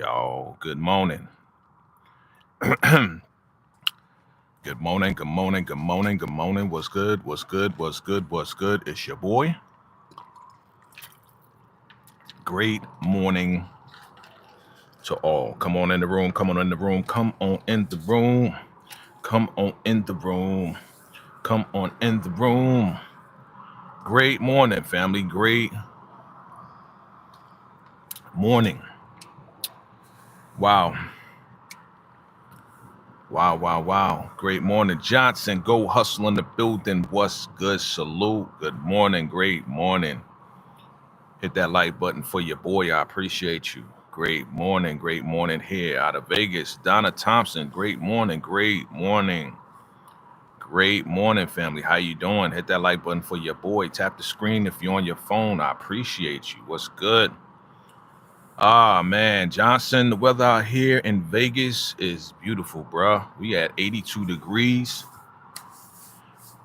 Y'all, good morning. Good morning, good morning, good morning, good morning. What's good? What's good? What's good? What's good? It's your boy. Great morning to all. Come on in the room. Come on in the room. Come on in the room. Come on in the room. Come on in the room. Great morning, family. Great morning. Wow. Wow. Great morning, Johnson. Go hustle in the building. What's good? Salute. Good morning. Great morning. Hit that like button for your boy. I appreciate you. Great morning here out of Vegas. Donna Thompson, great morning, family. How you doing? Hit that like button for your boy. Tap the screen if you're on your phone. I appreciate you. What's good? Ah, man, Johnson, the weather out here in Vegas is beautiful, bruh. We at 82 degrees.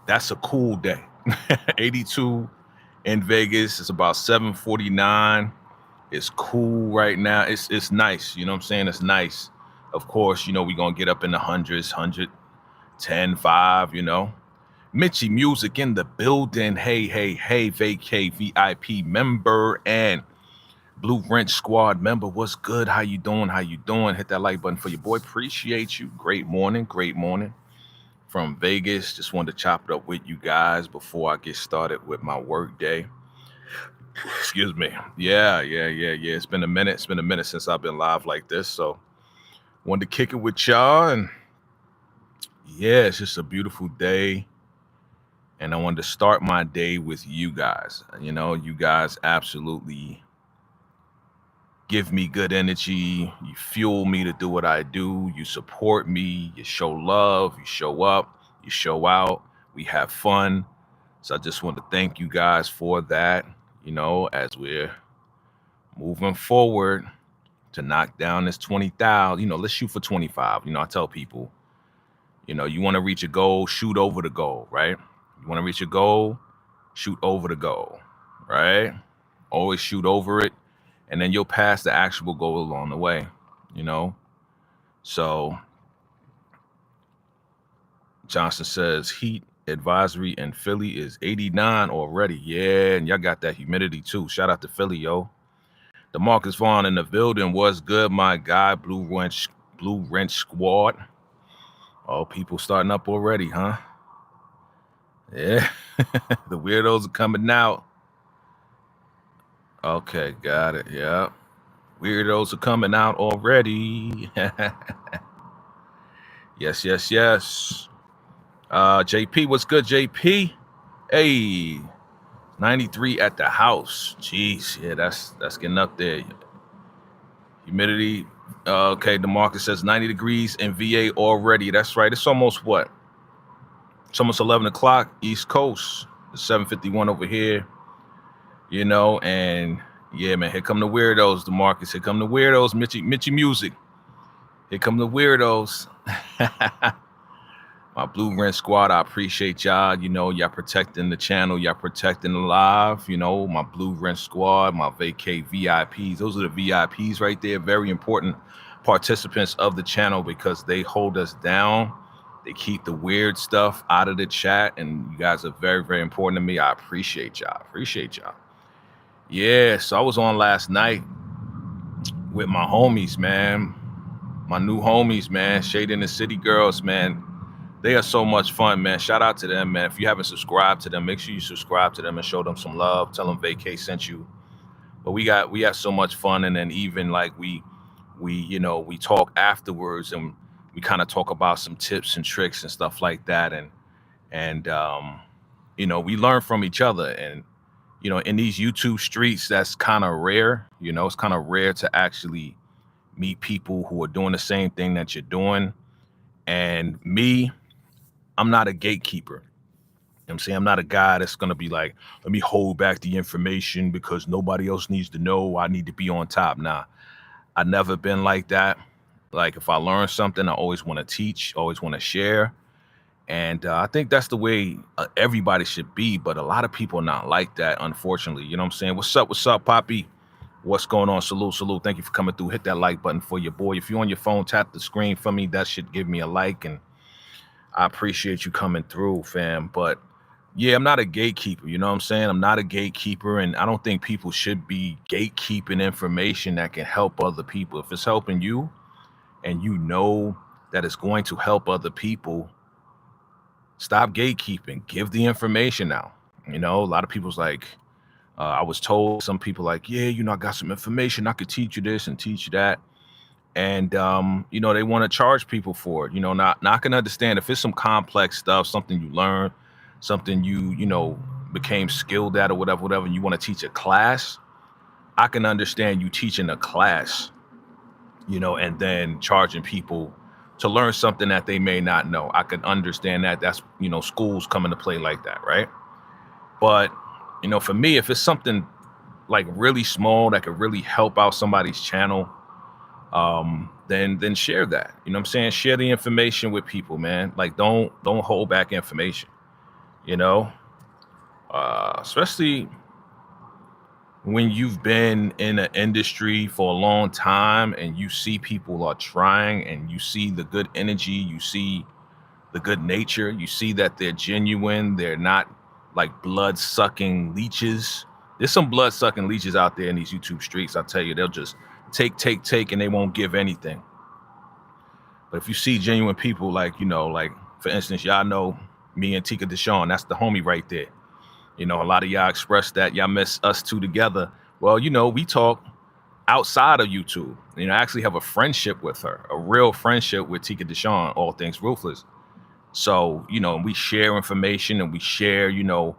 That's a cool day. 82 in Vegas. It's about 7:49. It's cool right now. It's nice. You know what I'm saying? It's nice. Of course, we're going to get up in the hundreds, 110, 5, Mitchie Music in the building. Hey, Vacay VIP member and Blue Wrench Squad member. What's good? How you doing? Hit that like button for your boy. Appreciate you. Great morning from Vegas. Just wanted to chop it up with you guys before I get started with my work day. Excuse me. Yeah. It's been a minute since I've been live like this. So wanted to kick it with y'all. And yeah, it's just a beautiful day. And I wanted to start my day with you guys. You guys absolutely give me good energy. You fuel me to do what I do. You support me. You show love. You show up. You show out. We have fun. So I just want to thank you guys for that. As we're moving forward to knock down this 20,000, let's shoot for 25. I tell people, you want to reach a goal, shoot over the goal, right? You want to reach a goal, shoot over the goal, right? Always shoot over it, and then you'll pass the actual goal along the way, So Johnson says heat advisory in Philly is 89 already. Yeah, and y'all got that humidity too. Shout out to Philly, yo. DeMarcus Vaughn in the building. Was good, my guy. Blue Wrench Squad. Oh, people starting up already, huh? Yeah. The weirdos are coming out. Okay, got it. Yeah. Weirdos are coming out already. Yes. JP, what's good, JP? Hey, 93 at the house. Jeez, yeah, that's getting up there. Humidity. Okay, DeMarcus says 90 degrees in VA already. That's right. It's almost what? It's almost 11 o'clock East Coast. It's 7:51 over here. And yeah, man, here come the weirdos, DeMarcus. Here come the weirdos, Mitchie Music. Here come the weirdos. My Blue Wrench Squad, I appreciate y'all. Y'all protecting the channel. Y'all protecting the live. My Blue Wrench Squad, my Vacay VIPs. Those are the VIPs right there. Very important participants of the channel because they hold us down. They keep the weird stuff out of the chat. And you guys are very, very important to me. I appreciate y'all. Yeah, so I was on last night with my homies, man. My new homies, man. Shade in the City Girls, man. They are so much fun, man. Shout out to them, man. If you haven't subscribed to them, make sure you subscribe to them and show them some love. Tell them Vacay sent you. But we have so much fun, and then even like we talk afterwards, and we kind of talk about some tips and tricks and stuff like that, and we learn from each other. And in these YouTube streets, that's kind of rare. It's kind of rare to actually meet people who are doing the same thing that you're doing. And me, I'm not a gatekeeper. I'm saying I'm not a guy that's going to be like, let me hold back the information because nobody else needs to know. I need to be on top. Nah, I've never been like that. Like if I learn something, I always want to teach, always want to share. And I think that's the way everybody should be. But a lot of people are not like that, unfortunately. You know what I'm saying? What's up, Poppy? What's going on? Salute. Thank you for coming through. Hit that like button for your boy. If you're on your phone, tap the screen for me. That should give me a like, and I appreciate you coming through, fam. But yeah, I'm not a gatekeeper. You know what I'm saying? I'm not a gatekeeper, and I don't think people should be gatekeeping information that can help other people. If it's helping you and you know that it's going to help other people, stop gatekeeping. Give the information out. You know, a lot of people's like, I was told, some people like, yeah, you know, I got some information. I could teach you this and teach you that. And, you know, they want to charge people for it. You know, not can understand if it's some complex stuff, something you learn, something you know, became skilled at or whatever, and you want to teach a class. I can understand you teaching a class, you know, and then charging people to learn something that they may not know. I can understand that. That's, you know, schools come into play like that, right? But, you know, for me, if it's something like really small that could really help out somebody's channel, then share that. You know what I'm saying? Share the information with people, man. Like, don't hold back information, you know? Especially when you've been in an industry for a long time and you see people are trying and you see the good energy, you see the good nature, you see that they're genuine, they're not like blood-sucking leeches. There's some blood-sucking leeches out there in these YouTube streets. I tell you, they'll just take, and they won't give anything. But if you see genuine people, like, you know, like, for instance, y'all know me and Tika Deshawn, that's the homie right there. You know, a lot of y'all express that y'all miss us two together. Well, you know, we talk outside of YouTube. You know, I actually have a friendship with her, a real friendship with Tika Deshawn, all things ruthless. So, you know, we share information and we share, you know,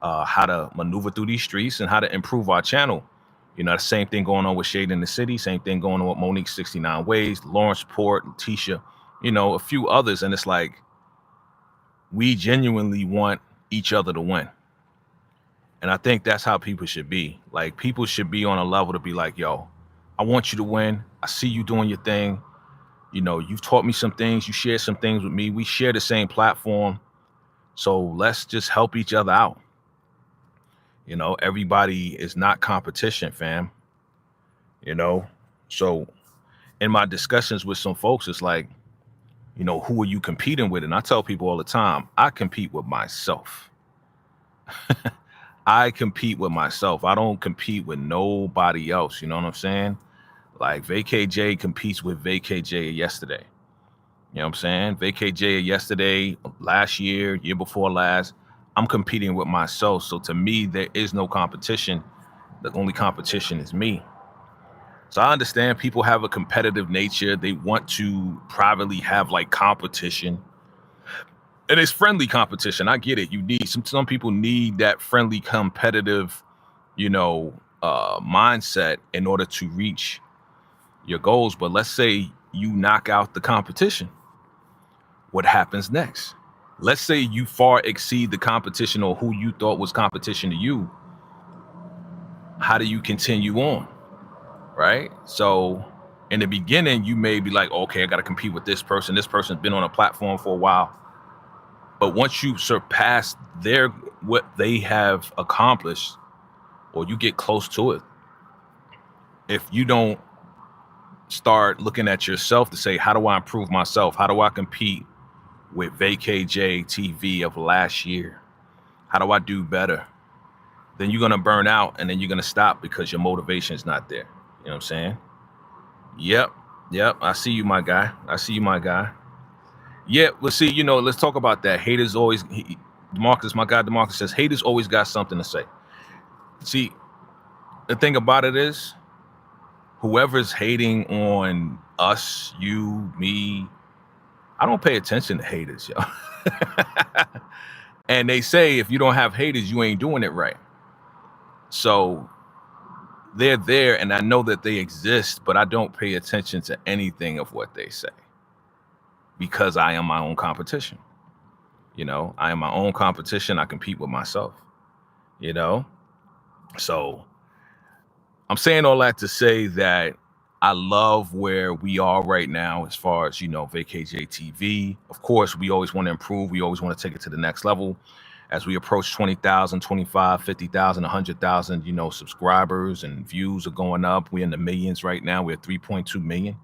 how to maneuver through these streets and how to improve our channel. You know, the same thing going on with Shade in the City, same thing going on with Monique 69 Ways, Lawrence Port, Letitia, you know, a few others. And it's like, we genuinely want each other to win. And I think that's how people should be. Like, people should be on a level to be like, yo, I want you to win. I see you doing your thing. You know, you've taught me some things. You share some things with me. We share the same platform. So let's just help each other out. You know, everybody is not competition, fam. You know, so in my discussions with some folks, it's like, you know, who are you competing with? And I tell people all the time, I compete with myself. I compete with myself. I don't compete with nobody else. You know what I'm saying? Like, VACAY-Jay competes with VACAY-Jay yesterday. You know what I'm saying? VACAY-Jay yesterday, last year before last, I'm competing with myself. So to me, there is no competition. The only competition is me. So I understand people have a competitive nature. They want to privately have like competition. And it's friendly competition. I get it. You need some people need that friendly, competitive, you know, mindset in order to reach your goals. But let's say you knock out the competition. What happens next? Let's say you far exceed the competition or who you thought was competition to you. How do you continue on? Right? So in the beginning, you may be like, okay, I got to compete with this person. This person's been on a platform for a while. But once you surpass what they have accomplished, or you get close to it, if you don't start looking at yourself to say, how do I improve myself? How do I compete with VACAY-JayTV of last year? How do I do better? Then you're going to burn out, and then you're going to stop because your motivation is not there. You know what I'm saying? Yep. I see you, my guy. Yeah, let's see, you know, let's talk about that. Haters always, DeMarcus, my guy DeMarcus says, haters always got something to say. See, the thing about it is, whoever's hating on us, you, me, I don't pay attention to haters, yo. And they say, if you don't have haters, you ain't doing it right. So they're there, and I know that they exist, but I don't pay attention to anything of what they say because I am my own competition. You know, I am my own competition. I compete with myself, you know? So I'm saying all that to say that I love where we are right now as far as, you know, VACAY-JayTV. Of course, we always want to improve. We always want to take it to the next level. as we approach 20,000, 25, 50,000, 100,000, subscribers and views are going up. We're in the millions right now. We're at 3.2 million.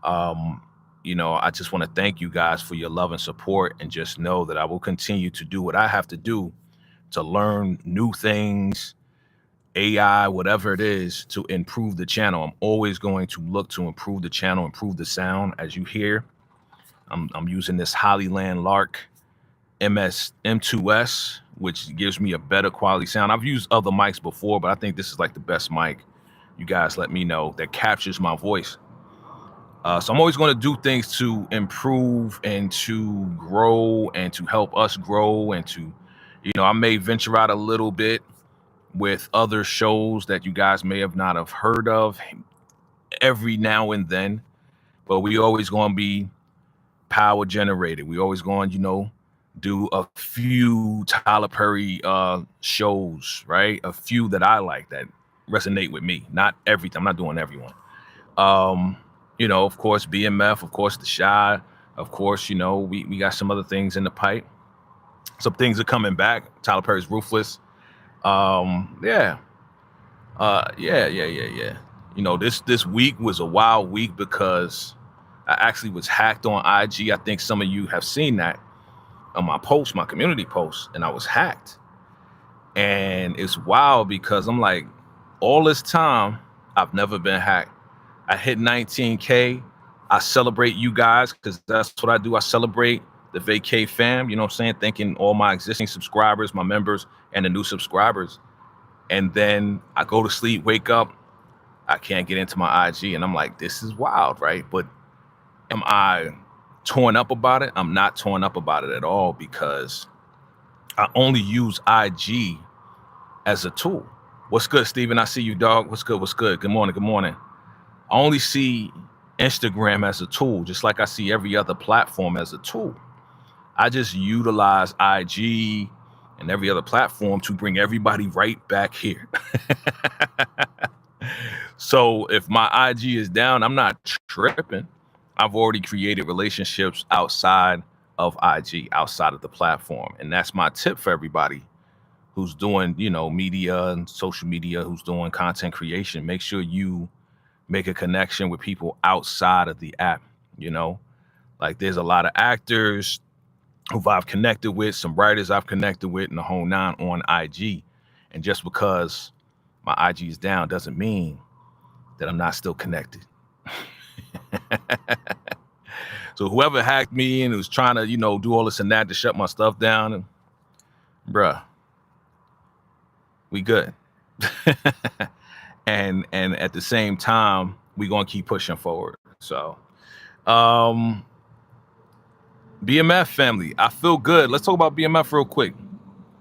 I just want to thank you guys for your love and support, and just know that I will continue to do what I have to do to learn new things, AI, whatever it is, to improve the channel. I'm always going to look to improve the channel, improve the sound. As you hear, I'm using this Hollyland Lark M2S, which gives me a better quality sound. I've used other mics before, but I think this is like the best mic. You guys let me know, that captures my voice. So I'm always going to do things to improve and to grow and to help us grow, and to, I may venture out a little bit with other shows that you guys may have not have heard of every now and then, but we always going to be power generated. We always going, do a few Tyler Perry shows, right? A few that I like, that resonate with me. Not everything. I'm not doing everyone. Of course, BMF, of course, The Shy, of course, we got some other things in the pipe. Some things are coming back. Tyler Perry's Ruthless. Yeah. This week was a wild week because I actually was hacked on IG. I think some of you have seen that on my post, my community post, and I was hacked. And it's wild because I'm like, all this time, I've never been hacked. I hit 19K. I celebrate you guys, because that's what I do. I celebrate the VACAY fam, you know what I'm saying? Thanking all my existing subscribers, my members, and the new subscribers. And then I go to sleep, wake up, I can't get into my IG, and I'm like, this is wild, right? But am I torn up about it? I'm not torn up about it at all, because I only use IG as a tool. What's good, Steven? I see you, dog. What's good? What's good? Good morning. Good morning. I only see Instagram as a tool, just like I see every other platform as a tool. I just utilize IG and every other platform to bring everybody right back here. So if my IG is down, I'm not tripping. I've already created relationships outside of IG, outside of the platform. And that's my tip for everybody who's doing, media and social media, who's doing content creation. Make sure you make a connection with people outside of the app. Like there's a lot of actors who I've connected with, some writers I've connected with, and the whole nine on IG. And just because my IG is down doesn't mean that I'm not still connected. So whoever hacked me and was trying to, do all this and that to shut my stuff down, and bruh, we good. and at the same time, we gonna keep pushing forward. So BMF family, I feel good. Let's talk about BMF real quick.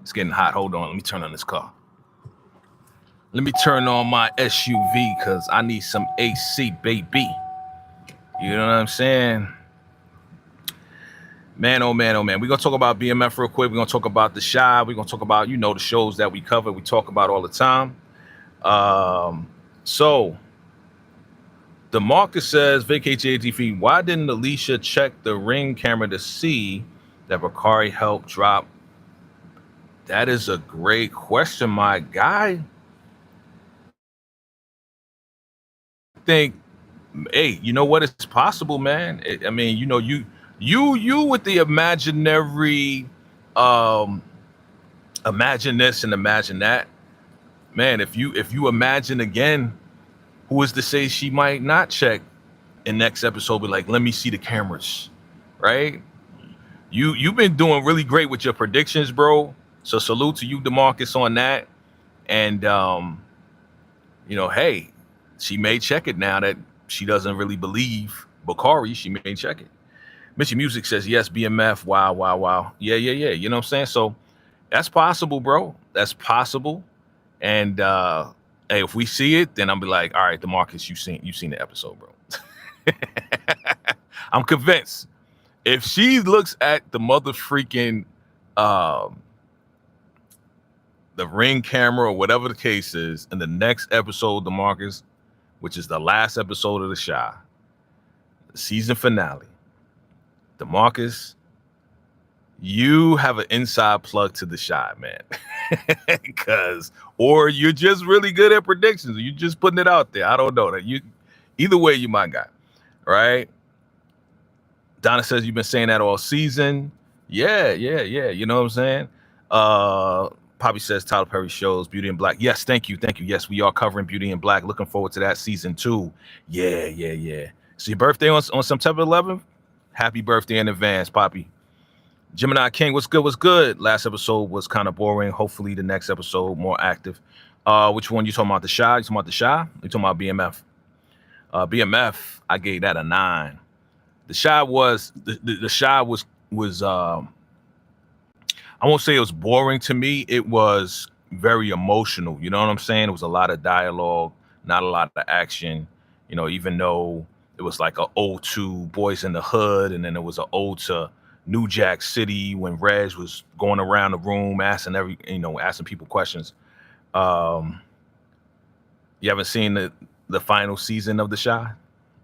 It's getting hot. Hold on, let me turn on this car. Let me turn on my SUV because I need some AC, baby. You know what I'm saying? Man, oh man, oh man. We're going to talk about BMF real quick. We're going to talk about The Shy. We're going to talk about, the shows that we cover, we talk about all the time. So, DeMarcus says, VACAY-JayTV, why didn't Alicia check the Ring camera to see that Bakari helped drop? That is a great question, my guy. I think, hey, you know what? It's possible, man. I mean, you with the imaginary, imagine this and imagine that, man. If you imagine again, who is to say she might not check in next episode? Be like, let me see the cameras, right? You've been doing really great with your predictions, bro. So salute to you, DeMarcus, on that. And hey, she may check it now that she doesn't really believe Bakari. She may check it. Mitchie Music says, yes, BMF. Wow. Yeah. You know what I'm saying? So that's possible, bro. That's possible. And hey, if we see it, then I'll be like, all right, DeMarcus, you've seen the episode, bro. I'm convinced. If she looks at the mother freaking the Ring camera or whatever the case is, in the next episode, DeMarcus, which is the last episode of The Shy, the season finale, DeMarcus, you have an inside plug to the Shy, man. Or you're just really good at predictions. You're just putting it out there. I don't know that either way, you my guy, right? Donna says you've been saying that all season. Yeah. You know what I'm saying? Poppy says Tyler Perry shows Beauty in Black. Yes, thank you. Yes, we are covering Beauty in Black. Looking forward to that season 2. Yeah. So your birthday on September 11th? Happy birthday in advance, Poppy. Gemini King, what's good? Last episode was kind of boring. Hopefully the next episode more active. Which one you talking about? The Shy? You talking about the Shy? You talking about BMF? BMF, I gave that a 9. The Shy was the Shy was I won't say it was boring to me. It was very emotional. You know what I'm saying? It was a lot of dialogue, not a lot of action. You know, even though it was like an ode to Boys in the Hood, and then it was an ode to New Jack City when Reg was going around the room asking asking people questions. You haven't seen the final season of The Shy?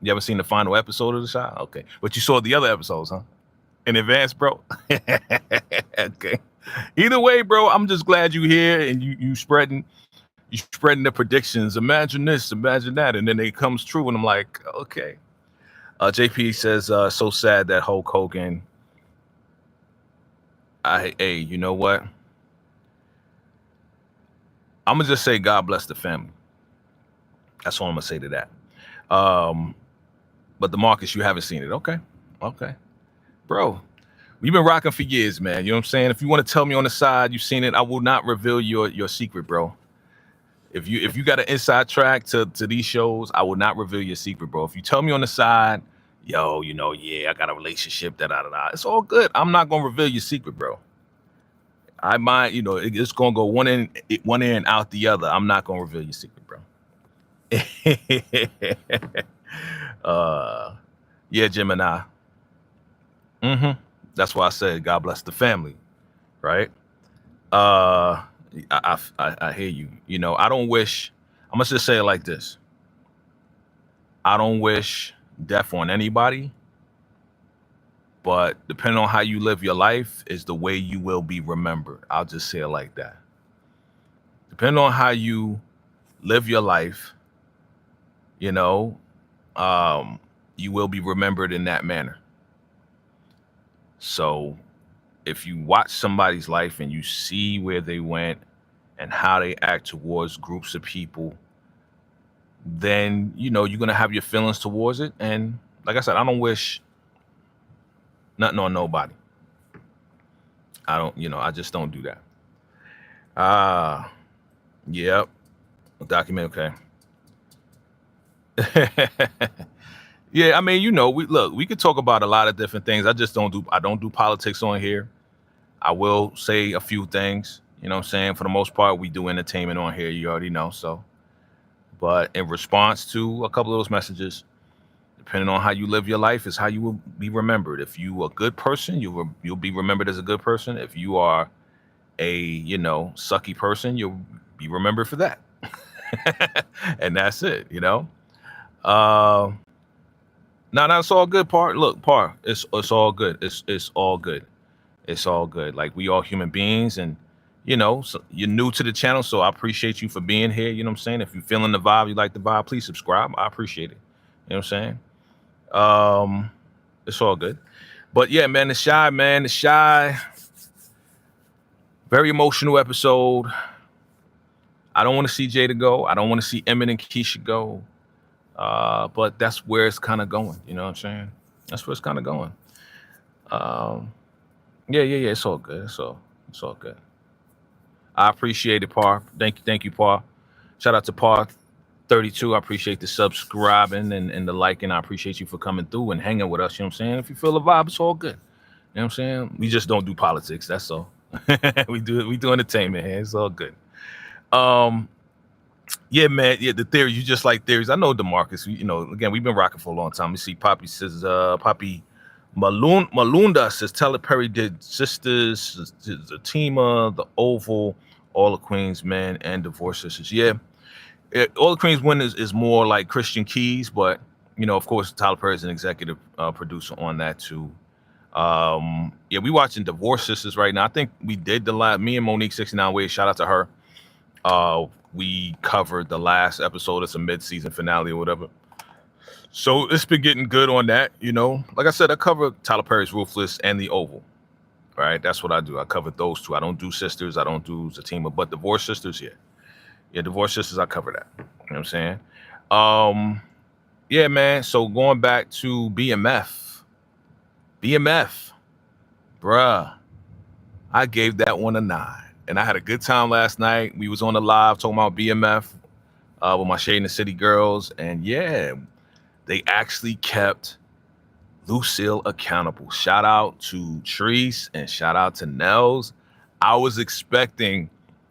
You haven't seen the final episode of The Shy? Okay. But you saw the other episodes, huh? In advance, bro? Okay. Either way, bro, I'm just glad you're here and you spreading the predictions. Imagine this, imagine that. And then it comes true and I'm like, okay. JP says, so sad that Hulk Hogan. Hey, you know what? I'm going to just say God bless the family. That's all I'm going to say to that. But the Marcus, you haven't seen it. Okay. Bro, we've been rocking for years, man. You know what I'm saying? If you want to tell me on the side you've seen it, I will not reveal your secret, bro. If you got an inside track to these shows, I will not reveal your secret, bro. If you tell me on the side, I got a relationship, it's all good. I'm not gonna reveal your secret, bro. I might, it's gonna go one in and out the other. I'm not gonna reveal your secret, bro. Yeah, Gemini. That's why I said God bless the family, right? I hear you. I don't wish. I'm gonna just say it like this. I don't wish death on anybody, but depending on how you live your life is the way you will be remembered. I'll just say it like that. Depending on how you live your life, you will be remembered in that manner. So if you watch somebody's life and you see where they went and how they act towards groups of people, then, you're going to have your feelings towards it. And like I said, I don't wish nothing on nobody. I just don't do that. Yep. Document. Okay. Yeah, I mean, we could talk about a lot of different things. I don't do politics on here. I will say a few things, you know what I'm saying? For the most part, we do entertainment on here, you already know. So, but in response to a couple of those messages, depending on how you live your life is how you will be remembered. If you are a good person, you'll be remembered as a good person. If you are a, sucky person, you'll be remembered for that. And that's it, No, that's all good, Par. Look, Par, it's all good. It's all good. It's all good. Like, we all human beings, and so you're new to the channel, so I appreciate you for being here. You know what I'm saying? If you're feeling the vibe, you like the vibe, please subscribe. I appreciate it. You know what I'm saying? It's all good. But yeah, man, the Shy. Very emotional episode. I don't want to see Jada go. I don't want to see Emmett and Keisha go. But that's where it's kind of going. You know what I'm saying? That's where it's kind of going. Yeah. It's all good. It's all good. I appreciate it, Par. Thank you, Par. Shout out to Par32. I appreciate the subscribing and the liking. I appreciate you for coming through and hanging with us. You know what I'm saying? If you feel the vibe, it's all good. You know what I'm saying? We just don't do politics. That's all. We do entertainment here. It's all good. Yeah, man. Yeah, the theories. You just like theories. I know DeMarcus. Again, we've been rocking for a long time. You see, Poppy says, Poppy Malunda says, Tyler Perry did Sisters, Zatima, The Oval, All the Queen's Men, and Divorce Sisters. Yeah, All the Queen's Men is more like Christian Keys, but of course, Tyler Perry is an executive producer on that too. Yeah, we watching Divorce Sisters right now. I think we did the last. Me and Monique 69 Ways. Shout out to her. We covered the last episode. It's a mid-season finale or whatever. So it's been getting good on that. Like I said, I cover Tyler Perry's Ruthless and The Oval. Right, that's what I do. I cover those two. I don't do Sisters. I don't do Zatima, but Divorce Sisters, yeah, Divorce Sisters. I cover that. You know what I'm saying? Yeah, man. So going back to BMF, bruh, I gave that one a 9, and I had a good time last night. We was on the live talking about BMF with my Shade in the City girls, and yeah, they actually kept Lucille accountable. Shout out to Treese and shout out to Nels. I was expecting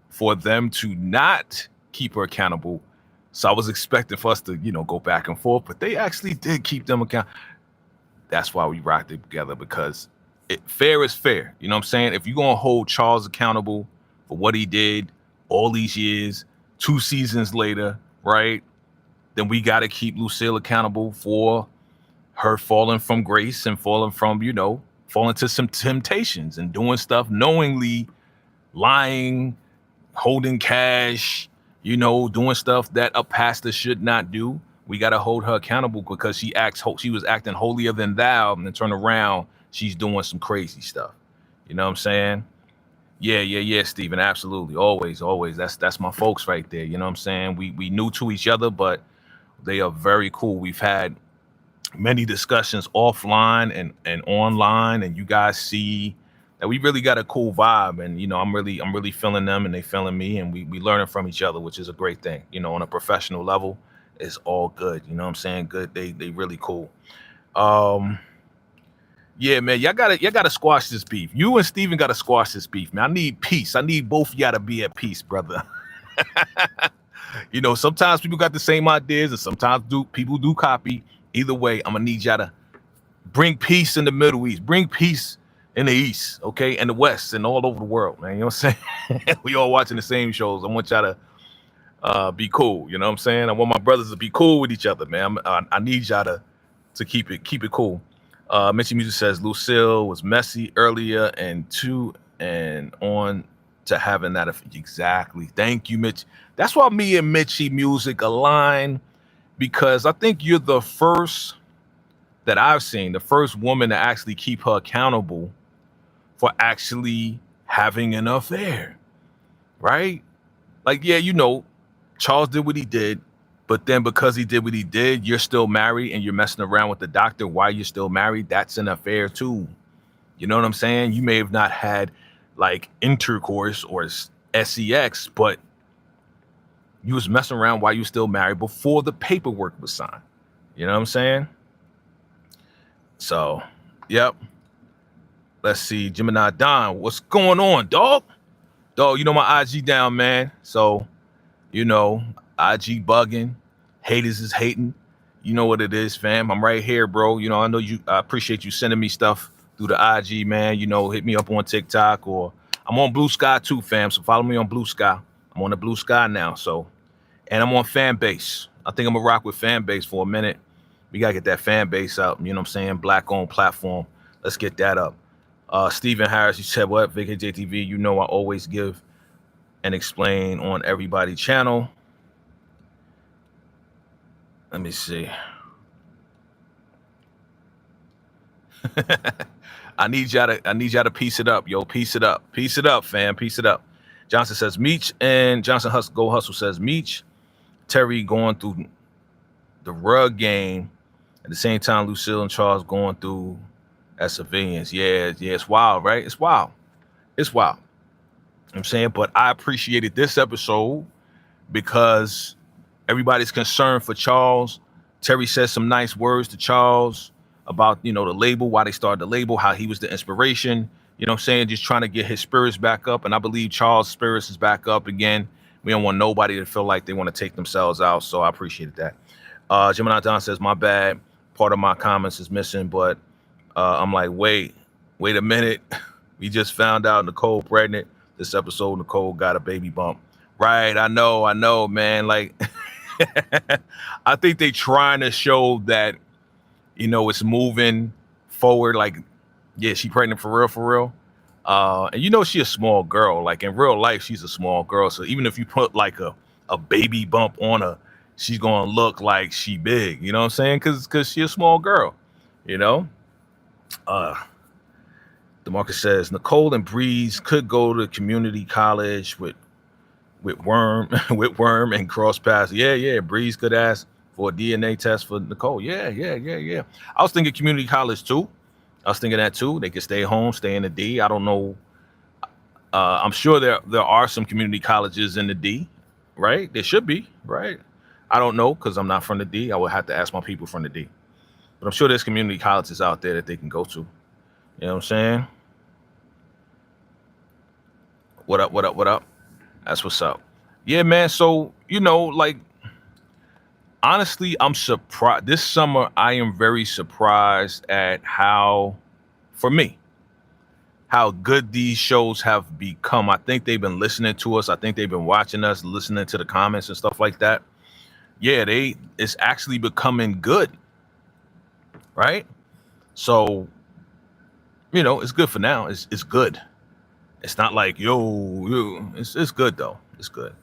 for them to not keep her accountable. So I was expecting for us to, go back and forth, but they actually did keep them accountable. That's why we rocked it together, because fair is fair. You know what I'm saying? If you're going to hold Charles accountable for what he did all these years, 2 seasons later, right? Then we got to keep Lucille accountable for her falling from grace and falling from, falling to some temptations and doing stuff knowingly, lying, holding cash, doing stuff that a pastor should not do. We got to hold her accountable because she was acting holier than thou, and then turn around, she's doing some crazy stuff. You know what I'm saying? Yeah, Stephen, absolutely. Always. That's my folks right there. You know what I'm saying? We new to each other, but they are very cool. We've had many discussions offline and online, and you guys see that we really got a cool vibe, and I'm really feeling them and they feeling me, and we learning from each other, which is a great thing. On a professional level, it's all good. You know what I'm saying? Good. They really cool. Yeah, man, y'all gotta squash this beef. You and Steven gotta squash this beef, man. I need peace. I need both of y'all to be at peace, brother. Sometimes people got the same ideas, and sometimes people do copy. Either way, I'm gonna need y'all to bring peace in the Middle East, bring peace in the East, okay, and the West, and all over the world, man. You know what I'm saying? We all watching the same shows. I want y'all to be cool. You know what I'm saying? I want my brothers to be cool with each other, man. I need y'all to keep it cool. Mitchy Music says Lucille was messy earlier and on to having that effect. Exactly. Thank you, Mitch. That's why me and Mitchy Music align, because I think you're the first that I've seen, the first woman to actually keep her accountable for actually having an affair, right? Like, yeah, Charles did what he did, but then because he did what he did, you're still married and you're messing around with the doctor while you're still married. That's an affair too. You know what I'm saying? You may have not had like intercourse or sex, but you was messing around while you still married before the paperwork was signed. You know what I'm saying? So, yep. Let's see. Gemini Don, what's going on, dog? Dog, my IG down, man. So, IG bugging. Haters is hating. You know what it is, fam. I'm right here, bro. I know you. I appreciate you sending me stuff through the IG, man. Hit me up on TikTok, or I'm on Blue Sky too, fam. So follow me on Blue Sky. I'm on the Blue Sky now. So, and I'm on Fanbase. I think I'm gonna rock with Fanbase for a minute. We gotta get that Fanbase up. You know what I'm saying? Black-owned platform. Let's get that up. Stephen Harris, you said what? VACAY-JayTV. I always give and explain on everybody channel. Let me see. I need y'all to piece it up, yo. Piece it up, fam. Piece it up. Johnson says Meech, and Johnson Hustle says Meech, Terry going through the rug game at the same time Lucille and Charles going through as civilians. Yeah, it's wild, right? It's wild. You know what I'm saying? But I appreciated this episode because everybody's concerned for Charles. Terry says some nice words to Charles about, the label, why they started the label, how he was the inspiration. You know what I'm saying? Just trying to get his spirits back up. And I believe Charles' spirits is back up again. We don't want nobody to feel like they want to take themselves out. So I appreciated that. Gemini Don says, my bad. Part of my comments is missing, but I'm like, wait a minute. We just found out Nicole pregnant. This episode, Nicole got a baby bump. Right, I know, man. Like, I think they trying to show that, it's moving forward. Like, Yeah, she pregnant for real, for real. And you know she a small girl. Like in real life, she's a small girl. So even if you put like a baby bump on her, she's gonna look like she big. You know what I'm saying? Cause she a small girl. You know. Uh, DeMarcus says Nicole and Breeze could go to community college with Worm with Worm and cross paths. Yeah, yeah. Breeze could ask for a DNA test for Nicole. Yeah, yeah, yeah, yeah. I was thinking community college too. I was thinking that too. They could stay home, stay in the D. I don't know. I'm sure there are some community colleges in the D, right? There should be, right? I don't know because I'm not from the D. I would have to ask my people from the D. But I'm sure there's community colleges out there that they can go to. You know what I'm saying? What up, what up, what up? That's what's up. Yeah, man. So, you know, like, honestly, I'm surprised. This summer, I am very surprised at how, for me, how good these shows have become. I think they've been listening to us. I think they've been watching us, listening to the comments and stuff like that. Yeah, it's actually becoming good, right? So, you know, it's good for now. It's good. It's not like it's good though. It's good.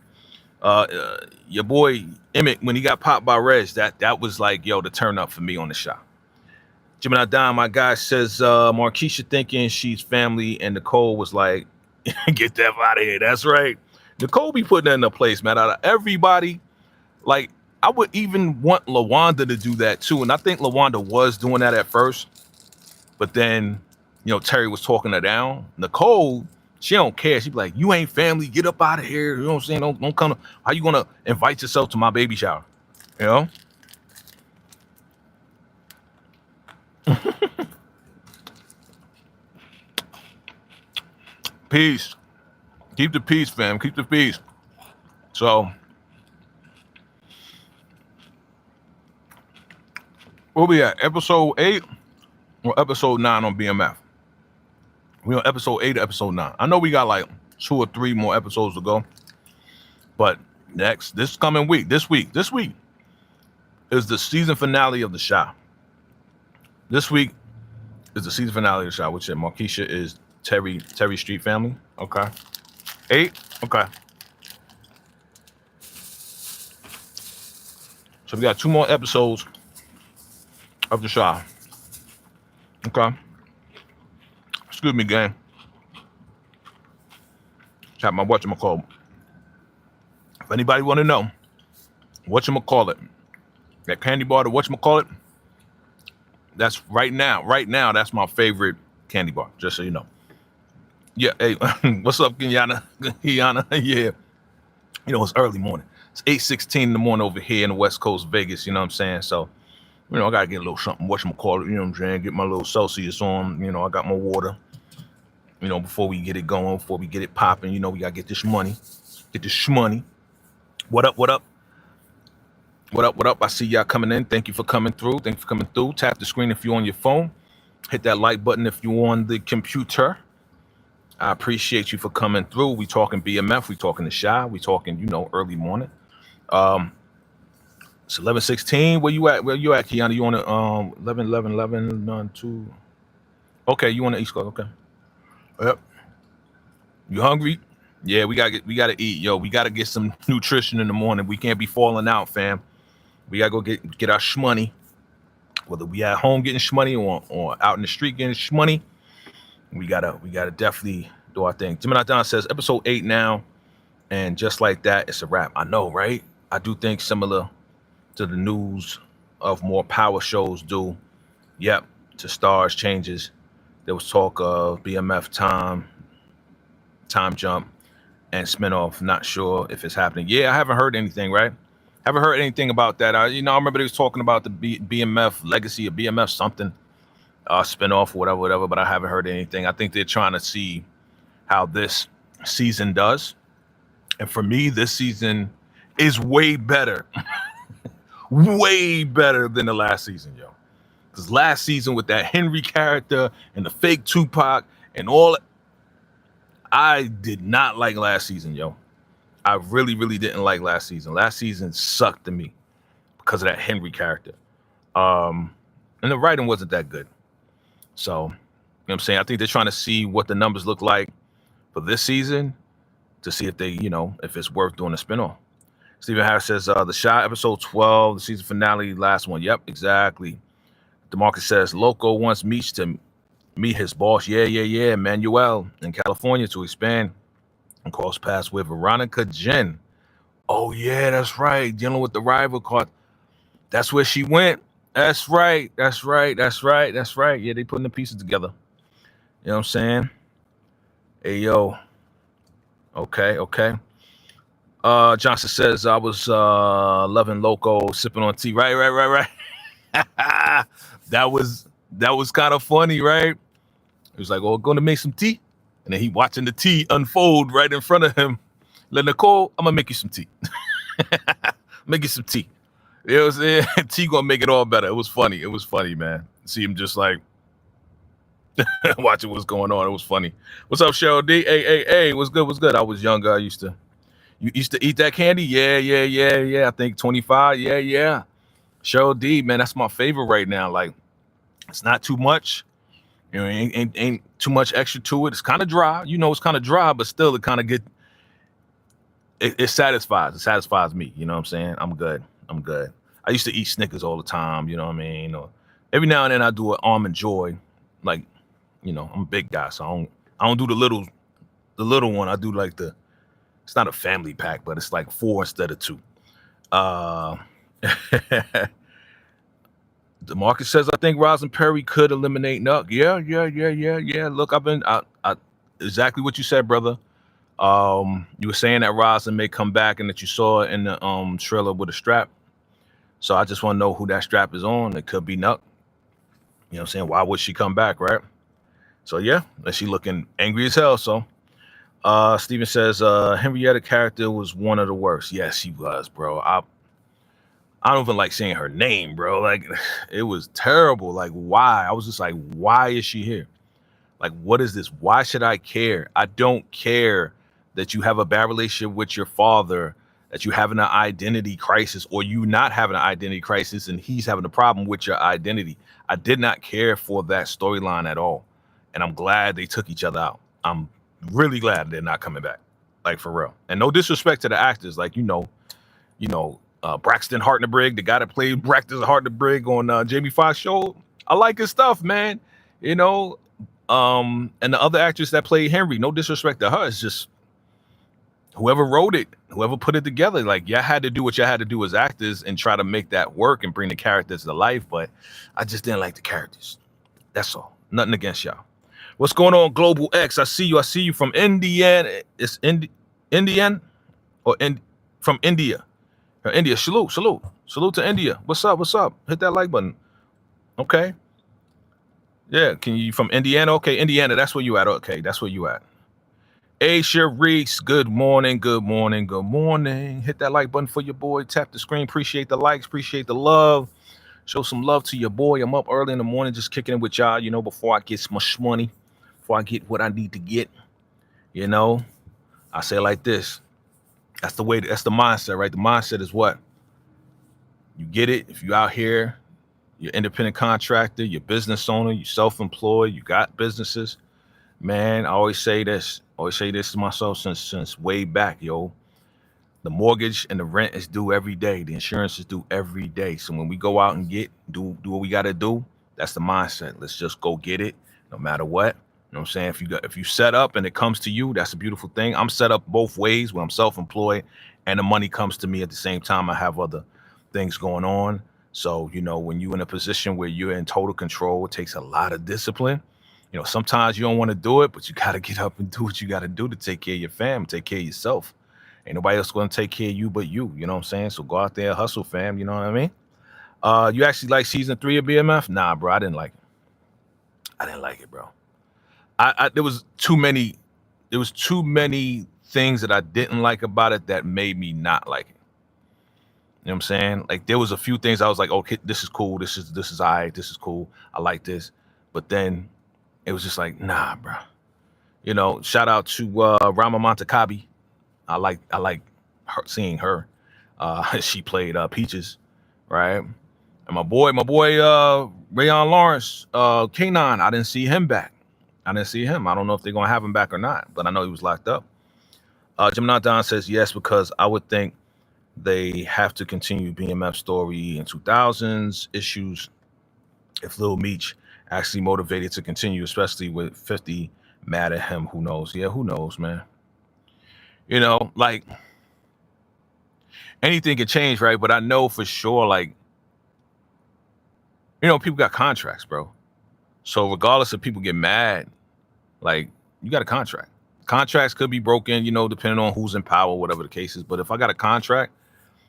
Your boy Emmett, when he got popped by Reg, that was like, yo, the turn up for me on the shot. Gemini Dime, my guy says Markeisha thinking she's family, and Nicole was like, get that out of here. That's right. Nicole be putting that in a place, man. Out of everybody, like, I would even want LaWanda to do that too. And I think LaWanda was doing that at first, but then, you know, Terry was talking her down. Nicole, she don't care. She be like, you ain't family. Get up out of here. You know what I'm saying? Don't come. How you gonna invite yourself to my baby shower? You know? Peace. Keep the peace, fam. Keep the peace. So, where we at? Episode 8 or episode 9 on BMF? We on episode 8 or episode 9. I know we got like 2 or 3 more episodes to go. But this coming week, this week is the season finale of the show. This week is the season finale of the show, which is Markeisha is Terry Street family. Okay. 8. Okay. So we got 2 more episodes of the show. Okay. Excuse me, gang. Chat my whatchamacallit. If anybody want to know whatchamacallit, that candy bar, the whatchamacallit, that's right now, that's my favorite candy bar, just so you know. Yeah, hey, what's up, Kiana? Yeah. You know, it's early morning. It's 8:16 in the morning over here in the West Coast, Vegas, you know what I'm saying? So, you know, I gotta get a little something, whatchamacallit, you know what I'm saying? Get my little Celsius on, you know, I got my water. You know, before we get it going, before we get it popping, you know, we gotta get this money. Get this shmoney. What up, what up? What up, what up? I see y'all coming in. Thank you for coming through. Thank you for coming through. Tap the screen if you're on your phone. Hit that like button if you're on the computer. I appreciate you for coming through. We talking BMF. We talking the Shy. We talking, you know, early morning. It's 11:16. Where you at? Where you at, Kiana? You on the 11, 9, 2. Okay, you on the East Coast. Okay. Yep. You hungry? Yeah, we gotta eat, yo. We gotta get some nutrition in the morning. We can't be falling out, fam. We gotta go get our shmoney. Whether we at home getting shmoney or out in the street getting shmoney, we gotta definitely do our thing. Gemini Don says episode 8 now, and just like that, it's a wrap. I know, right? I do think similar to the news of more power shows do. Yep, to stars changes. There was talk of BMF time jump and spinoff. Not sure if it's happening. Yeah, I haven't heard anything, right? Haven't heard anything about that. I remember they was talking about the BMF legacy or BMF something, spinoff or whatever, but I haven't heard anything. I think they're trying to see how this season does. And for me, this season is way better. Way better than the last season, yo. Because last season with that Henry character and the fake Tupac and all, I did not like last season, yo. I really, really didn't like last season. Last season sucked to me because of that Henry character. And the writing wasn't that good. So what I'm saying? I think they're trying to see what the numbers look like for this season to see if they, if it's worth doing a spinoff. Stephen Harris says, The Shot, episode 12, the season finale, last one. Yep, exactly. DeMarcus says, Loco wants Meech to meet his boss. Yeah, Manuel in California to expand and cross paths with Veronica Jen. Oh, yeah, that's right. Dealing with the rival card. That's where she went. That's right. Yeah, they putting the pieces together. You know what I'm saying? Hey, yo. Okay. Johnson says, I was loving Loco, sipping on tea. Right. That was kind of funny, right? He was like, oh, going to make some tea. And then he watching the tea unfold right in front of him. Let Nicole, I'm going to make you some tea. Make you some tea. You know what I'm saying? Tea going to make it all better. It was funny, man. See him just like watching what's going on. It was funny. What's up, Cheryl D? Hey, what's good? I was younger. You used to eat that candy? Yeah. I think 25. Yeah. Cheryl D, man, that's my favorite right now. Like, it's not too much. Ain't too much extra to it. It's kind of dry. It's kind of dry, but still it kind of it satisfies. It satisfies me. You know what I'm saying? I'm good. I used to eat Snickers all the time. You know what I mean? Every now and then I do an Almond Joy. Like, I'm a big guy, so I don't do the little one. I do like it's not a family pack, but it's like 4 instead of 2. DeMarcus says, I think Rosin Perry could eliminate Nuck. Yeah. Look, I exactly what you said, brother. You were saying that Rosin may come back and that you saw it in the trailer with a strap. So I just want to know who that strap is on. It could be Nuck. You know what I'm saying? Why would she come back, right? So yeah, she looking angry as hell. So Steven says, Henrietta character was one of the worst. Yes, she was, bro. I don't even like saying her name, bro. Like, it was terrible. Like, why? I was just like, why is she here? Like, what is this? Why should I care? I don't care that you have a bad relationship with your father, that you having an identity crisis, or you not having an identity crisis and he's having a problem with your identity. I did not care for that storyline at all. And I'm glad they took each other out. I'm really glad they're not coming back. Like, for real. And no disrespect to the actors. Like, Braxton Hartnebrig, the guy that played Braxton Hartnebrig on Jamie Foxx show. I like his stuff, man. And the other actress that played Henry, no disrespect to her, it's just whoever wrote it, whoever put it together, like, y'all had to do what y'all had to do as actors and try to make that work and bring the characters to life. But I just didn't like the characters. That's all. Nothing against y'all. What's going on, Global X? I see you from Indiana. It's Indian or from India. India, salute to India. What's up? Hit that like button. Okay. Yeah, can you from Indiana? Okay, Indiana, that's where you at. Okay, that's where you at. Asia Reeks, good morning. Hit that like button for your boy. Tap the screen. Appreciate the likes. Appreciate the love. Show some love to your boy. I'm up early in the morning just kicking it with y'all, before I get some money, before I get what I need to get. I say it like this. That's the mindset, right? The mindset is what? You get it. If you out here, you're independent contractor, you're business owner, you self-employed, you got businesses. Man, I always say this to myself since way back, yo. The mortgage and the rent is due every day. The insurance is due every day. So when we go out and do what we got to do, that's the mindset. Let's just go get it no matter what. You know what I'm saying? If you set up and it comes to you, that's a beautiful thing. I'm set up both ways where I'm self-employed and the money comes to me at the same time. I have other things going on. So, when you're in a position where you're in total control, it takes a lot of discipline. Sometimes you don't want to do it, but you got to get up and do what you got to do to take care of your fam, take care of yourself. Ain't nobody else going to take care of you but you. You know what I'm saying? So go out there and hustle, fam. You know what I mean? You actually like season 3 of BMF? Nah, bro, I didn't like it, bro. There was too many things that I didn't like about it that made me not like it. You know what I'm saying? Like, there was a few things I was like, okay, this is cool. This is all right. This is cool. I like this. But then it was just like, nah, bro. Shout out to Rama Montakabi. I like her, seeing her. She played Peaches, right? And my boy, Rayon Lawrence, K9, I didn't see him back. I didn't see him. I don't know if they're gonna have him back or not, but I know he was locked up. Gemini Don says yes, because I would think they have to continue BMF story in 2000s issues if Lil Meech actually motivated to continue, especially with 50 mad at him. Who knows? Yeah, who knows, man? You know, like anything can change, right? But I know for sure, like, you know, people got contracts, bro. So regardless if people get mad, like, you got a contract. Contracts could be broken, you know, depending on who's in power, whatever the case is. But if I got a contract,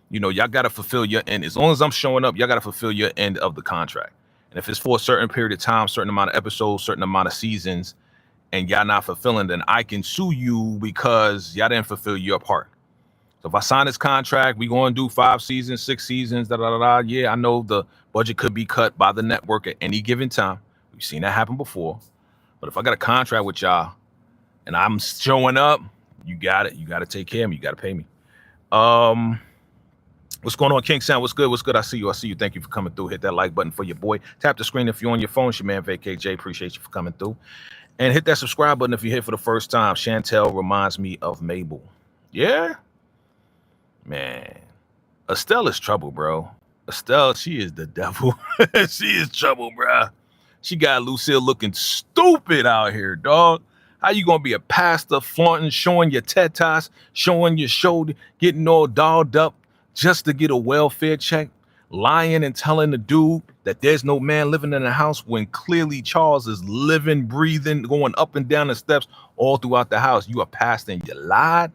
you know, y'all got to fulfill your end. As long as I'm showing up, y'all got to fulfill your end of the contract. And if it's for a certain period of time, certain amount of episodes, certain amount of seasons, and y'all not fulfilling, then I can sue you because y'all didn't fulfill your part. So if I sign this contract, we going to do 5 seasons, 6 seasons, yeah, I know the budget could be cut by the network at any given time. We've seen that happen before. But if I got a contract with y'all and I'm showing up, you got it. You got to take care of me. You got to pay me. What's going on, King Sound? What's good? What's good? I see you. Thank you for coming through. Hit that like button for your boy. Tap the screen if you're on your phone. It's your man, VACAY-J. Appreciate you for coming through. And hit that subscribe button if you're here for the first time. Chantel reminds me of Mabel. Yeah? Man. Estelle is trouble, bro. Estelle, she is the devil. She is trouble, bro. She got Lucille looking stupid out here, dog. How you gonna be a pastor, flaunting, showing your tetas, showing your shoulder, getting all dolled up just to get a welfare check, lying and telling the dude that there's no man living in the house when clearly Charles is living, breathing, going up and down the steps all throughout the house. You a pastor and you lied?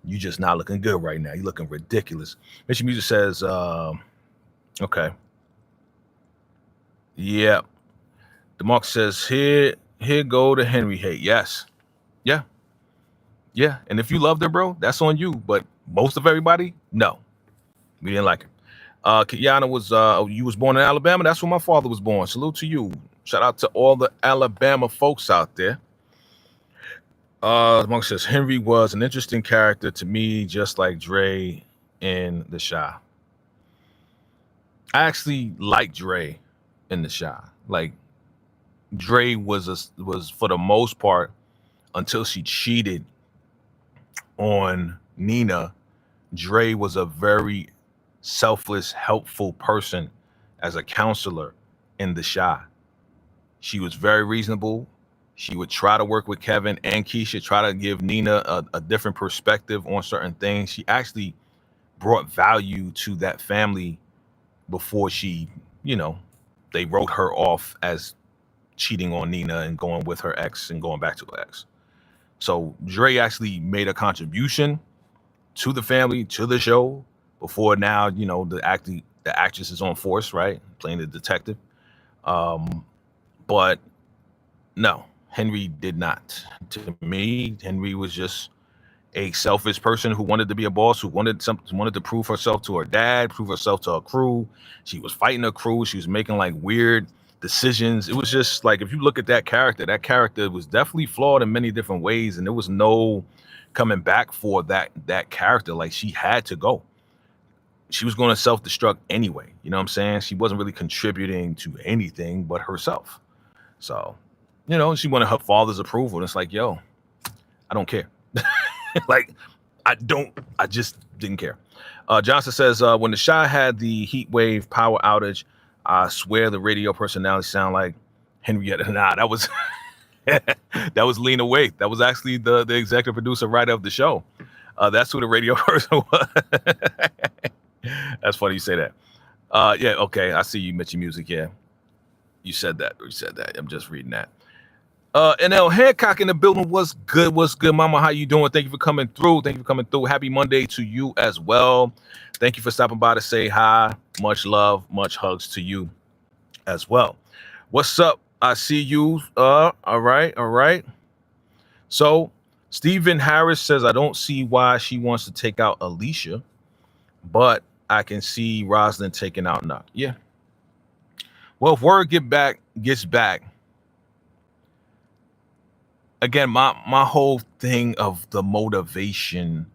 You just not looking good right now. You looking ridiculous. Mission Music says, okay. Yeah. DeMarc says, here go the Henry hate. Yes. Yeah. Yeah. And if you loved her, bro, that's on you. But most of everybody, no. We didn't like her. Kiana was, you was born in Alabama. That's where my father was born. Salute to you. Shout out to all the Alabama folks out there. Monk says, Henry was an interesting character to me, just like Dre in The Chi. I actually like Dre in The Chi. Like, Dre was for the most part, until she cheated on Nina, Dre was a very selfless, helpful person as a counselor in The Chi. She was very reasonable. She would try to work with Kevin and Keisha, try to give Nina a different perspective on certain things. She actually brought value to that family before she, you know, they wrote her off as cheating on Nina and going with her ex and going back to her ex. So Dre actually made a contribution to the family, to the show, before now, you know, the actress is on Force, right? Playing the detective. But no, Henry did not. To me, Henry was just a selfish person who wanted to be a boss, who wanted to prove herself to her dad, prove herself to her crew. She was fighting her crew. She was making like weird decisions. It was just like, if you look at that character was definitely flawed in many different ways, and there was no coming back for that character. Like, she had to go. She was going to self-destruct anyway. You know what I'm saying? She wasn't really contributing to anything but herself. So, you know, she wanted her father's approval. And it's like, yo, I don't care. Like, I just didn't care. Johnson says, when the Chi had the heat wave power outage, I swear the radio personality sound like Henrietta. Nah, that was that was Lena Waithe. That was actually the executive producer, writer of the show. That's who the radio person was. That's funny you say that. Yeah, okay. I see you, Mitchie Music. Yeah, you said that. I'm just reading that. NL Hancock in the building. What's good? Mama? How you doing? Thank you for coming through. Happy Monday to you as well. Thank you for stopping by to say hi. Much love, much hugs to you as well. What's up? I see you. All right. So Stephen Harris says, I don't see why she wants to take out Alicia, but I can see Roslyn taking out Nuck. Yeah. Well, if word gets back. Again, my whole thing of the motivation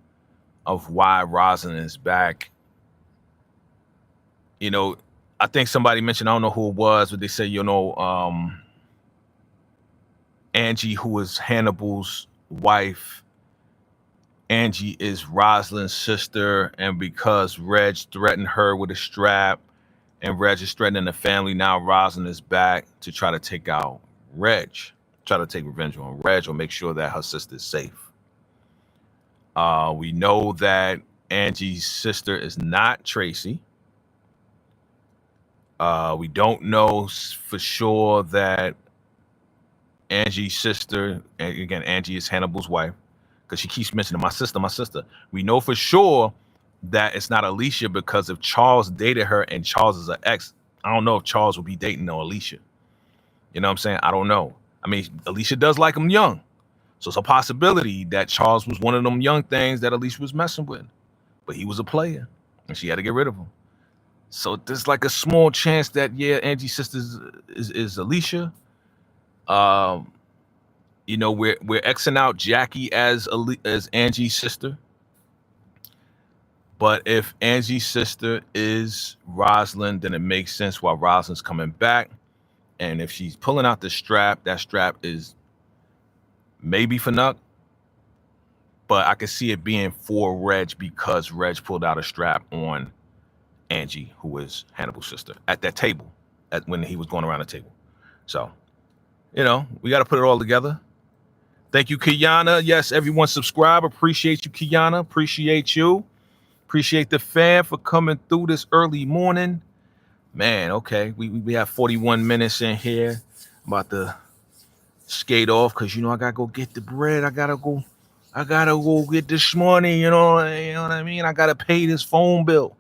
of why Roslyn is back, you know, I think somebody mentioned, I don't know who it was, but they said, you know, Angie, who is Hannibal's wife. Angie is Rosalind's sister, and because Reg threatened her with a strap, and Reg is threatening the family, now Rosalind is back to try to take out Reg, try to take revenge on Reg or make sure that her sister is safe. We know that Angie's sister is not Tracy. We don't know for sure that Angie's sister, and again, Angie is Hannibal's wife, because she keeps mentioning my sister, my sister. We know for sure that it's not Alicia, because if Charles dated her and Charles is an ex, I don't know if Charles would be dating no Alicia. You know what I'm saying? I don't know. I mean, Alicia does like him young. So it's a possibility that Charles was one of them young things that Alicia was messing with. But he was a player, and she had to get rid of him. So there's like a small chance that, yeah, Angie's sister is Alicia. You know, we're Xing out Jackie as Angie's sister. But if Angie's sister is Rosalind, then it makes sense why Rosalind's coming back. And if she's pulling out the strap, that strap is maybe for Nuck. But I can see it being for Reg, because Reg pulled out a strap on Angie, who is Hannibal's sister, at that table, when he was going around the table. So, you know, we got to put it all together. Thank you, Kiana. Yes, everyone subscribe. Appreciate you, Kiana. Appreciate you. Appreciate the fam for coming through this early morning. Man, okay. We have 41 minutes in here. I'm about to skate off because, you know, I got to go get the bread. I got to go get this money, you know what I mean? I got to pay this phone bill.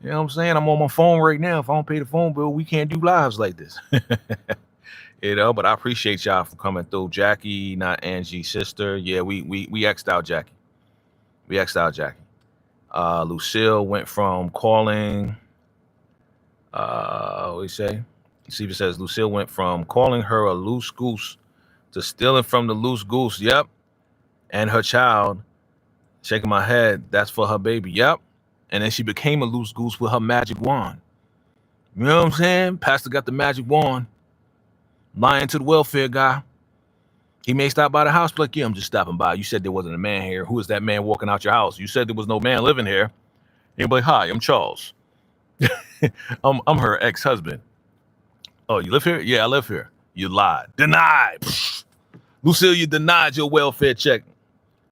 You know what I'm saying? I'm on my phone right now. If I don't pay the phone bill, we can't do lives like this. You know, but I appreciate y'all for coming through. Jackie, not Angie's sister. Yeah, we X'd out Jackie. We X'd out Jackie. Lucille went from calling, what do you say? Steven says Lucille went from calling her a loose goose to stealing from the loose goose. Yep. And her child. Shaking my head. That's for her baby. Yep. And then she became a loose goose with her magic wand. You know what I'm saying? Pastor got the magic wand. Lying to the welfare guy. He may stop by the house, but like, yeah, I'm just stopping by. You said there wasn't a man here. Who is that man walking out your house? You said there was no man living here. He'll be like, hi, I'm Charles. I'm her ex-husband. Oh, you live here? Yeah, I live here. You lied. Denied. Lucille, you denied your welfare check.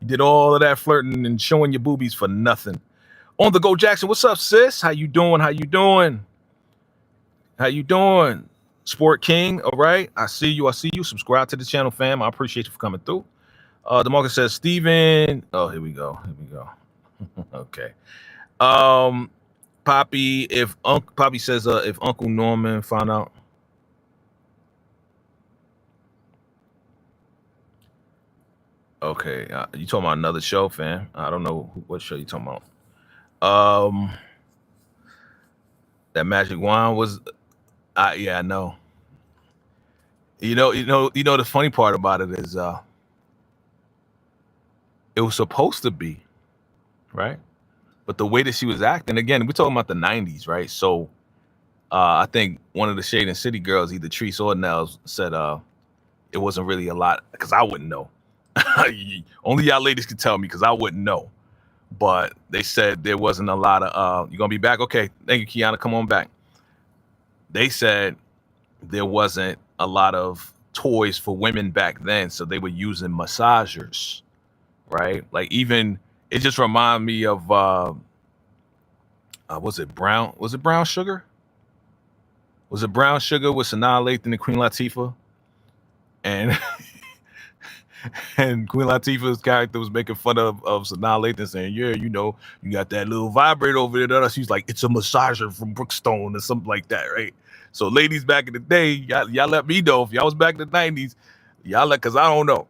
You did all of that flirting and showing your boobies for nothing. On the go, Jackson. What's up, sis? How you doing? How you doing? How you doing? Sport King, all right. I see you. Subscribe to the channel, fam. I appreciate you for coming through. DeMarcus says, Steven. Oh, here we go. Okay. Poppy, Poppy says, if Uncle Norman found out. Okay, you talking about another show, fam? I don't know what show you talking about. That magic wand was, yeah, I know. You know. The funny part about it is, it was supposed to be, right? But the way that she was acting, again, we're talking about the 90s, right? So, I think one of the Shade and City girls, either Treese or Nels, said it wasn't really a lot, because I wouldn't know. Only y'all ladies can tell me, because I wouldn't know. But they said there wasn't a lot of, you gonna be back? Okay, thank you, Kiana, come on back. They said there wasn't a lot of toys for women back then, so they were using massagers, right? Like, even, it just reminded me of, was it Brown Sugar? Was it Brown Sugar with Sanaa Lathan and Queen Latifah? And and Queen Latifah's character was making fun of Sanaa Lathan, saying, yeah, you know, you got that little vibrator over there. She's like, it's a massager from Brookstone or something like that, right? So ladies back in the day, y'all let me know if y'all was back in the 90s, y'all let, because I don't know.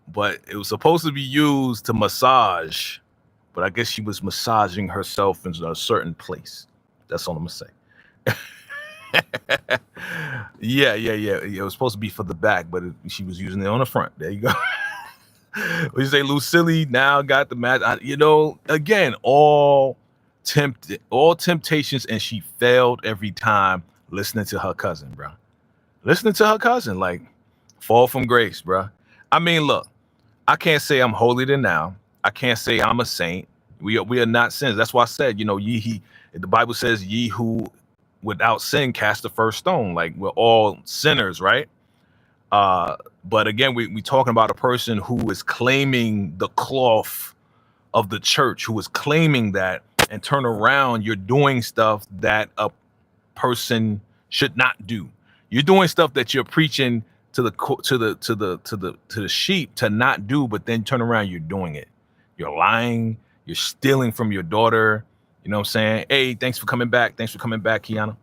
But it was supposed to be used to massage, but I guess she was massaging herself in a certain place. That's all I'm gonna say. Yeah. It was supposed to be for the back, but she was using it on the front. There you go. When you say Lucille now got the match, you know, again, all temptations, and she failed every time listening to her cousin, bro. Listening to her cousin, like, Fall from grace, bruh. I mean, look, I can't say I'm holier than thou. I can't say I'm a saint. We are not sinners. That's why I said, the Bible says, ye who without sin cast the first stone. Like, we're all sinners, right? But again, we talking about a person who is claiming the cloth of the church, who is claiming that, and turn around, you're doing stuff that a person should not do. You're doing stuff that you're preaching to the sheep to not do, but then turn around, you're doing it. You're lying, you're stealing from your daughter. You know what I'm saying? Hey, thanks for coming back. Thanks for coming back, Kiana.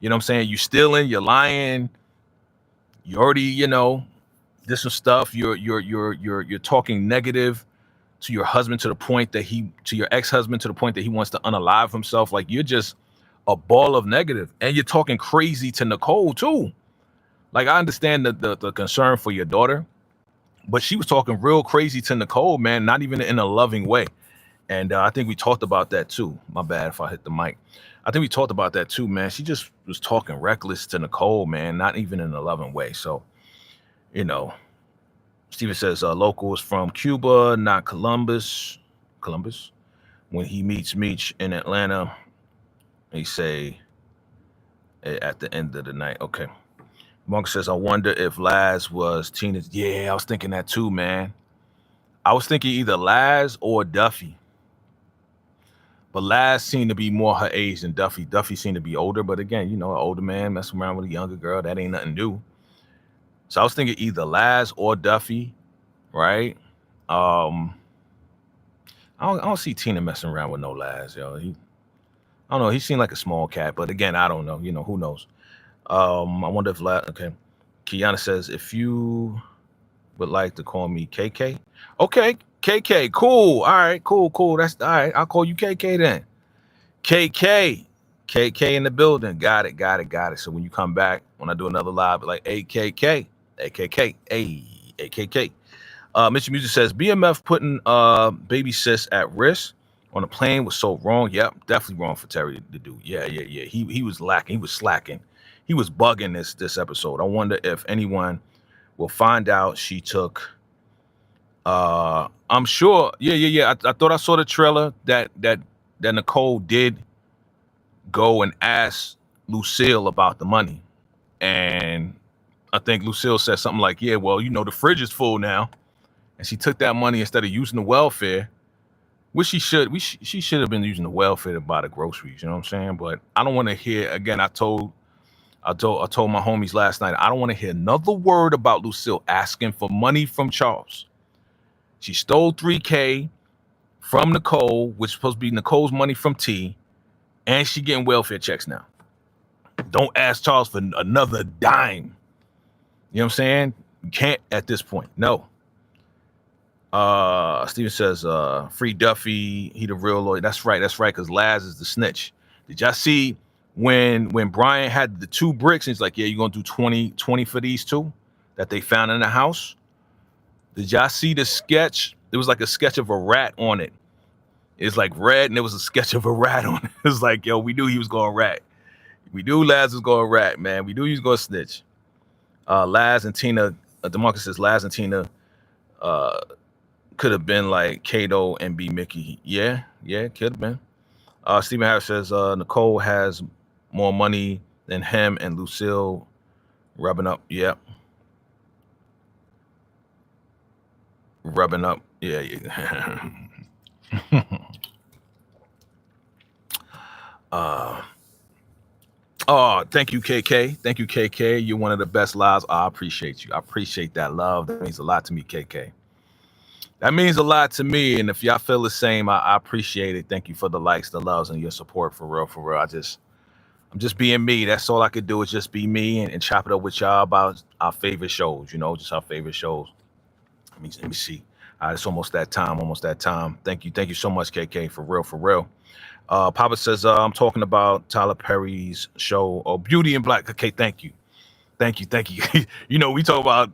You know what I'm saying? You're stealing, you're lying, you already, this some stuff. You're talking negative to your husband to the point that to your ex-husband to the point that he wants to unalive himself. Like, you're just a ball of negative, and you're talking crazy to Nicole too. Like, I understand the concern for your daughter, but she was talking real crazy to Nicole, man, not even in a loving way. And I think we talked about that too. My bad if I hit the mic. I think we talked about that too, man. She just was talking reckless to Nicole, man, not even in a loving way. So, Steven says local is from Cuba, not Columbus. When he meets Meech in Atlanta, he say at the end of the night. Okay. Monk says, I wonder if Laz was Tina's. Yeah, I was thinking that too, man. I was thinking either Laz or Duffy. But Laz seemed to be more her age than Duffy. Duffy seemed to be older, but again, an older man messing around with a younger girl, that ain't nothing new. So I was thinking either Laz or Duffy, right? I don't see Tina messing around with no Laz, yo. I don't know. He seemed like a small cat, but again, I don't know. Who knows? I wonder if okay. Kiana says, if you would like to call me KK. Okay, KK, cool. All right, cool. That's all right. I'll call you KK then. KK in the building. Got it. So when you come back, when I do another live, like AKK, AKK. Mr. Music says, BMF putting baby sis at risk on a plane was so wrong. Yep, definitely wrong for Terry to do. Yeah. He was lacking. He was slacking. He was bugging this episode. I wonder if anyone will find out she took. I'm sure. Yeah. I thought I saw the trailer that Nicole did go and ask Lucille about the money, and I think Lucille said something like, "Yeah, well, the fridge is full now," and she took that money instead of using the welfare. Which she should. She should have been using the welfare to buy the groceries. You know what I'm saying? But I don't want to hear again. I told my homies last night, I don't want to hear another word about Lucille asking for money from Charles. She stole $3K from Nicole, which is supposed to be Nicole's money from T, and she getting welfare checks now. Don't ask Charles for another dime. You know what I'm saying? You can't at this point. No. Steven says, free Duffy, he the real lawyer. That's right, because Laz is the snitch. Did y'all see when Brian had the 2 bricks and he's like, yeah, you're gonna do 20 for these 2 that they found in the house? Did y'all see the sketch? It was like a sketch of a rat on it. It's like red and there was a sketch of a rat on it. It was like, yo, we knew he was going rat. We knew Laz was going rat, man. We knew he was going to snitch. Laz and Tina, DeMarcus says Laz and Tina could have been like Kato and B Mickey. Yeah, could have been. Stephen Harris says Nicole has more money than him and Lucille rubbing up. Yep. Rubbing up. Yeah. Oh, thank you, KK. Thank you, KK. You're one of the best lives. I appreciate you. I appreciate that love. That means a lot to me, KK. That means a lot to me. And if y'all feel the same, I appreciate it. Thank you for the likes, the loves, and your support. For real. I'm just being me. That's all I could do is just be me and chop it up with y'all about our favorite shows, just our favorite shows. Let me see. All right, it's almost that time. Thank you so much, KK, for real. Papa says, I'm talking about Tyler Perry's show, Beauty in Black. Okay, thank you. We talk about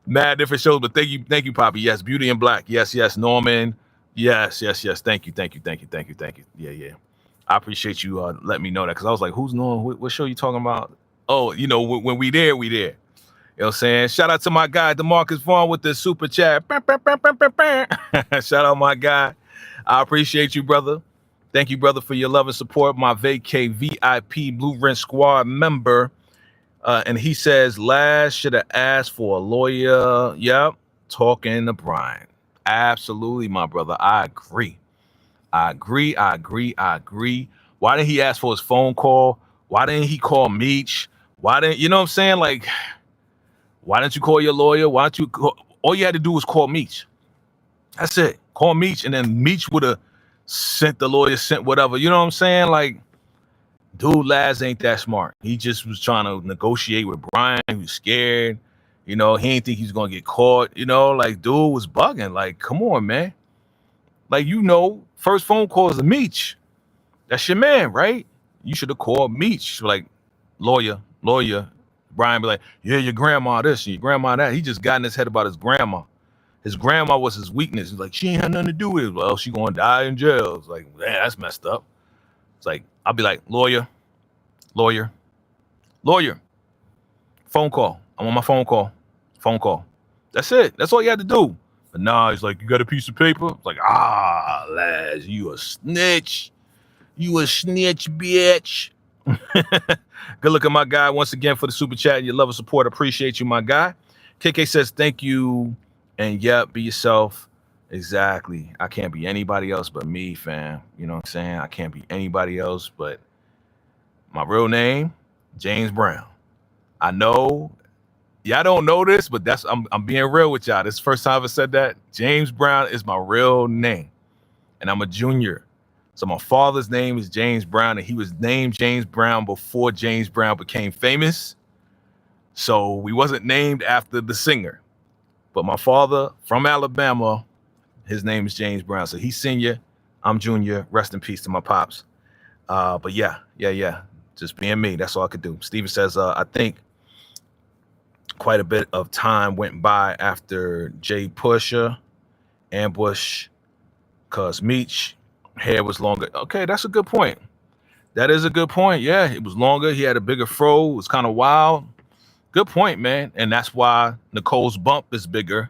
mad different shows, but thank you, Papa. Yes, Beauty in Black. Yes, Norman. Yes. Thank you. Yeah. I appreciate you letting me know that, because I was like, who's Norman? What show you talking about? Oh, when we there. You know what I'm saying? Shout out to my guy, DeMarcus Vaughn, with the super chat. Shout out my guy. I appreciate you, brother. Thank you, brother, for your love and support. My vacay VIP Blue Rent Squad member. And he says, Laz should have asked for a lawyer. Yep. Talking to Brian. Absolutely, my brother. I agree. I agree. Why didn't he ask for his phone call? Why didn't he call Meech? Why didn't, you know what I'm saying? Like, why didn't you call your lawyer? Why don't you call, all you had to do was call Meech. That's it. Call Meech, and then Meech would have sent the lawyer, sent whatever. You know what I'm saying? Like, dude, Laz ain't that smart. He just was trying to negotiate with Brian. He was scared. You know, he didn't think he was going to get caught. You know, like, dude was bugging. Like, come on, man. Like, you know, first phone call is a Meech. That's your man, right? You should have called Meech. Like, lawyer. Brian be like, yeah, your grandma this and your grandma that. He just got in his head about his grandma. His grandma was his weakness. He's like, she ain't had nothing to do with it. Well, she going to die in jail. It's like, man, that's messed up. It's like, I'll be like, lawyer. Phone call. I'm on my phone call. That's it. That's all you had to do. But nah, he's like, you got a piece of paper? It's like, Laz, you a snitch. You a snitch, bitch. Good look at my guy once again for the super chat and your love and support. Appreciate you, my guy. KK says, thank you. And yep, be yourself. Exactly. I can't be anybody else but me, fam. You know what I'm saying? I can't be anybody else but my real name, James Brown. I know y'all don't know this, but I'm being real with y'all. This is the first time I said that. James Brown is my real name. And I'm a junior. So my father's name is James Brown, and he was named James Brown before James Brown became famous. So we wasn't named after the singer. But my father from Alabama, his name is James Brown. So he's senior, I'm junior. Rest in peace to my pops. But yeah. Just being me. That's all I could do. Steven says, I think quite a bit of time went by after Jay Pusher ambush because Meech hair was longer. Okay, that's a good point. That is a good point. Yeah, it was longer. He had a bigger fro. It was kind of wild. Good point, man. And that's why Nicole's bump is bigger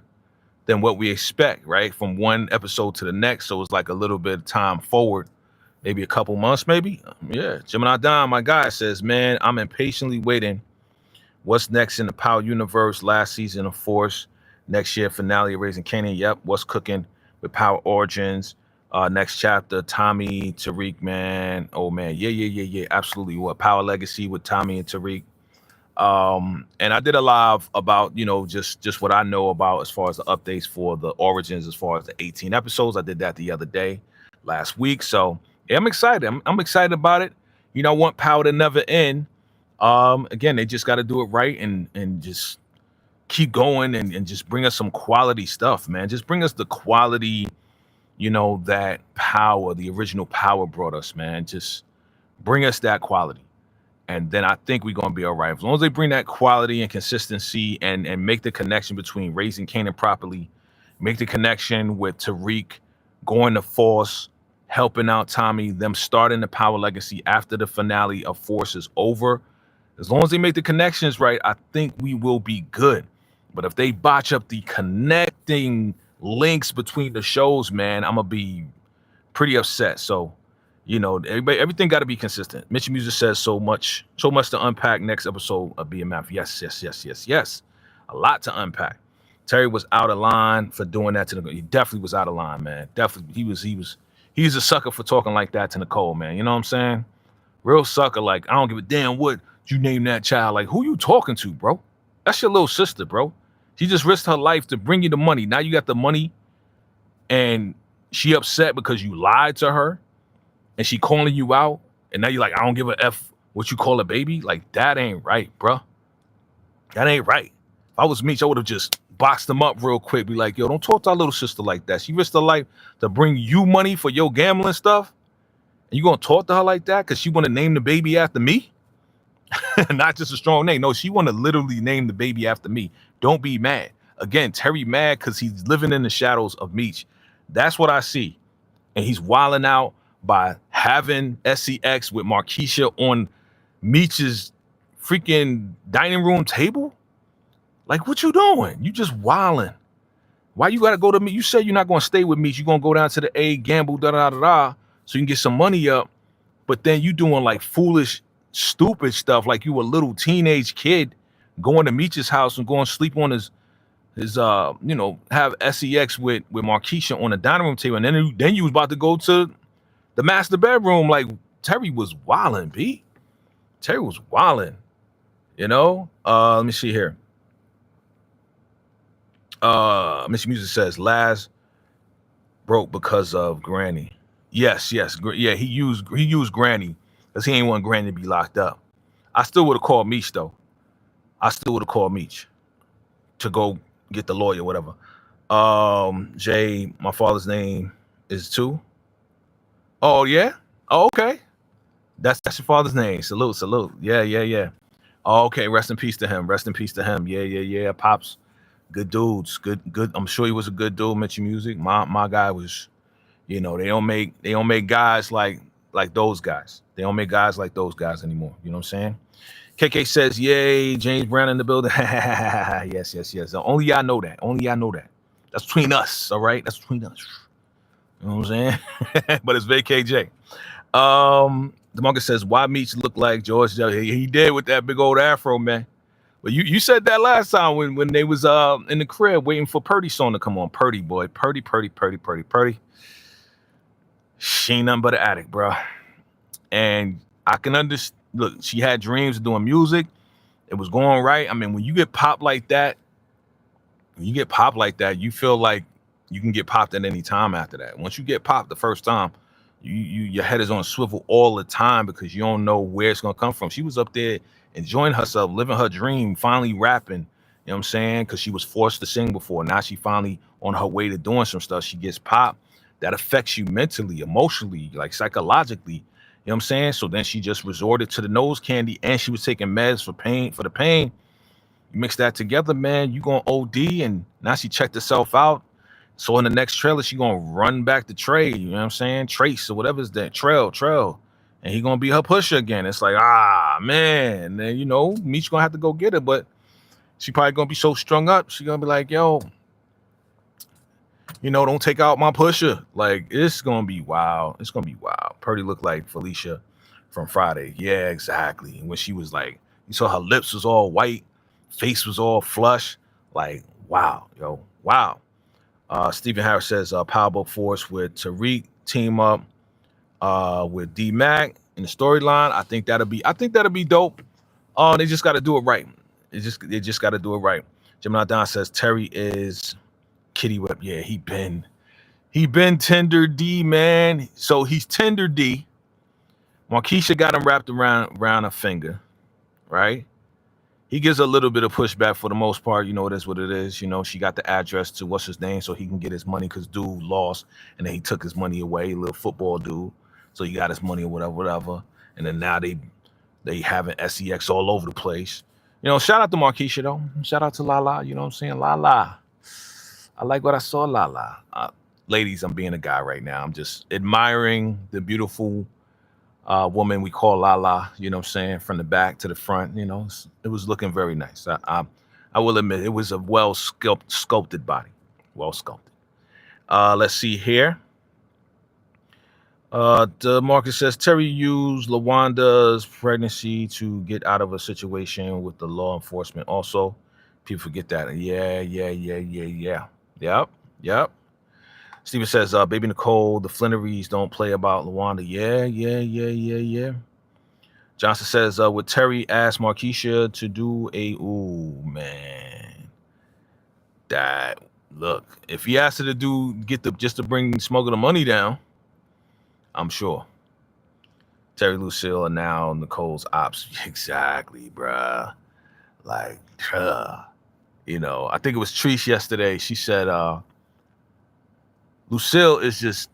than what we expect, right? From one episode to the next. So it's like a little bit of time forward, maybe a couple months, maybe. Yeah. Gemini Don, my guy, says, man, I'm impatiently waiting. What's next in the Power universe? Last season of Force. Next year, finale of Raising Kanan. Yep. What's cooking with Power Origins? Next chapter, Tommy, Tariq, man. Oh, man. Yeah. Absolutely. What? Power Legacy with Tommy and Tariq. And I did a live about, you know, just what I know about as far as the updates for the Origins, as far as the 18 episodes. I did that the other day, last week. So yeah, I'm excited. I'm excited about it. You know, I want Power to never end. Again, they just got to do it right and just keep going and just bring us some quality stuff, man. Just bring us the quality, you know, that Power, the original Power brought us, man. Just bring us that quality. And then I think we're going to be all right. As long as they bring that quality and consistency and make the connection between Raising Kanan properly, make the connection with Tariq going to Force, helping out Tommy, them starting the Power Legacy after the finale of Force is over. As long as they make the connections right, I think we will be good. But if they botch up the connecting links between the shows, man, I'm going to be pretty upset. So, you know, everything got to be consistent. Mitch Music says so much to unpack next episode of BMF. Yes. A lot to unpack. Terry was out of line for doing that to Nicole. He definitely was out of line, man. Definitely. He's a sucker for talking like that to Nicole, man. You know what I'm saying? Real sucker. Like, I don't give a damn what you name that child. Like, who you talking to, bro? That's your little sister, bro. She just risked her life to bring you the money. Now you got the money and she upset because you lied to her. And she calling you out, and now you're like, I don't give a F what you call a baby. Like, that ain't right, bro. That ain't right. If I was Meech, I would have just boxed them up real quick. Be like, yo, don't talk to our little sister like that. She risked her life to bring you money for your gambling stuff. And you gonna talk to her like that because she want to name the baby after me? Not just a strong name. No, she want to literally name the baby after me. Don't be mad. Again, Terry mad because he's living in the shadows of Meech. That's what I see. And he's wilding out by having SCX with Markeisha on Meech's freaking dining room table. Like, what you doing? You just wilding. Why you gotta go to me? You said you're not gonna stay with me. You're gonna go down to the A, gamble, da da da da, so you can get some money up. But then you doing like foolish, stupid stuff, like you a little teenage kid going to Meech's house and going to sleep on his have sex with Markeisha on the dining room table, and then you was about to go to the master bedroom. Like, Terry was wilding, B. Terry was wilding. Let me see here. Mr. Music says Laz broke because of Granny. Yes. Yeah, he used Granny because he ain't want Granny to be locked up. I still would have called Meech though. I still would have called Meech to go get the lawyer, whatever. Jay, my father's name is too. Oh yeah. Oh, okay. That's your father's name. Salute. Yeah. Oh, okay. Rest in peace to him. Yeah. Pops, good dudes. Good. I'm sure he was a good dude. Mention Music. My guy was. They don't make guys like those guys. They don't make guys like those guys anymore. You know what I'm saying? KK says, yay, James Brown in the building. Yes. Only y'all know that. That's between us, all right? That's between us. You know what I'm saying? But it's VACAY-J. DeMarcus says, why Meech look like George? He did with that big old afro, man. But you said that last time when they was in the crib waiting for Purdy's song to come on. Purdy, boy. Purdy. She ain't nothing but an addict, bro. And I can understand. Look, she had dreams of doing music. It was going right. I mean, when you get popped like that, you feel like you can get popped at any time after that. Once you get popped the first time, your head is on swivel all the time because you don't know where it's gonna come from. She was up there enjoying herself, living her dream, finally rapping. You know what I'm saying? Because she was forced to sing before. Now she finally on her way to doing some stuff. She gets popped. That affects you mentally, emotionally, like psychologically. You know what I'm saying? So then she just resorted to the nose candy, and she was taking meds for the pain. You mix that together, man, you gonna OD, and now she checked herself out. So in the next trailer, she gonna run back to Trey, you know what I'm saying? Trace or whatever is that, Trail. And he gonna be her pusher again. It's like, man. And then, Meech gonna have to go get her, but she probably gonna be so strung up, she gonna be like, yo, don't take out my pusher. Like, it's gonna be wild. Purdy looked like Felicia from Friday. Yeah, exactly. When she was like, you saw her lips was all white, face was all flush. Like, wow. Stephen Harris says Powerboat Force with Tariq team up with D-Mac in the storyline. I think that'll be dope. They just got to do it right. They just got to do it right. Gemini Don says Terry is Kitty Whip. Yeah, he been Tender D, man. So he's Tender D. Markeisha got him wrapped around her finger, right? He gives a little bit of pushback for the most part. It is what it is. She got the address to what's his name so he can get his money because dude lost and then he took his money away, little football dude. So he got his money or whatever. And then now they having sex all over the place. Shout out to Markeisha though. Shout out to Lala. You know what I'm saying? Lala. I like what I saw, Lala. Ladies, I'm being a guy right now. I'm just admiring the beautiful woman we call Lala, you know what I'm saying, from the back to the front. It was looking very nice. I will admit it was a well sculpted body. Well sculpted. Let's see here. Marcus says Terry used LaWanda's pregnancy to get out of a situation with the law enforcement. Also, people forget that. Yeah. Yep. Steven says, Baby Nicole, the Flannerys don't play about LaWanda. Yeah. Johnson says, would Terry ask Markeisha to do man. That, look, if he asked her to just to bring smuggle the money down, I'm sure. Terry Lucille are now Nicole's ops. Exactly, bruh. Like, I think it was Trish yesterday. She said, Lucille is just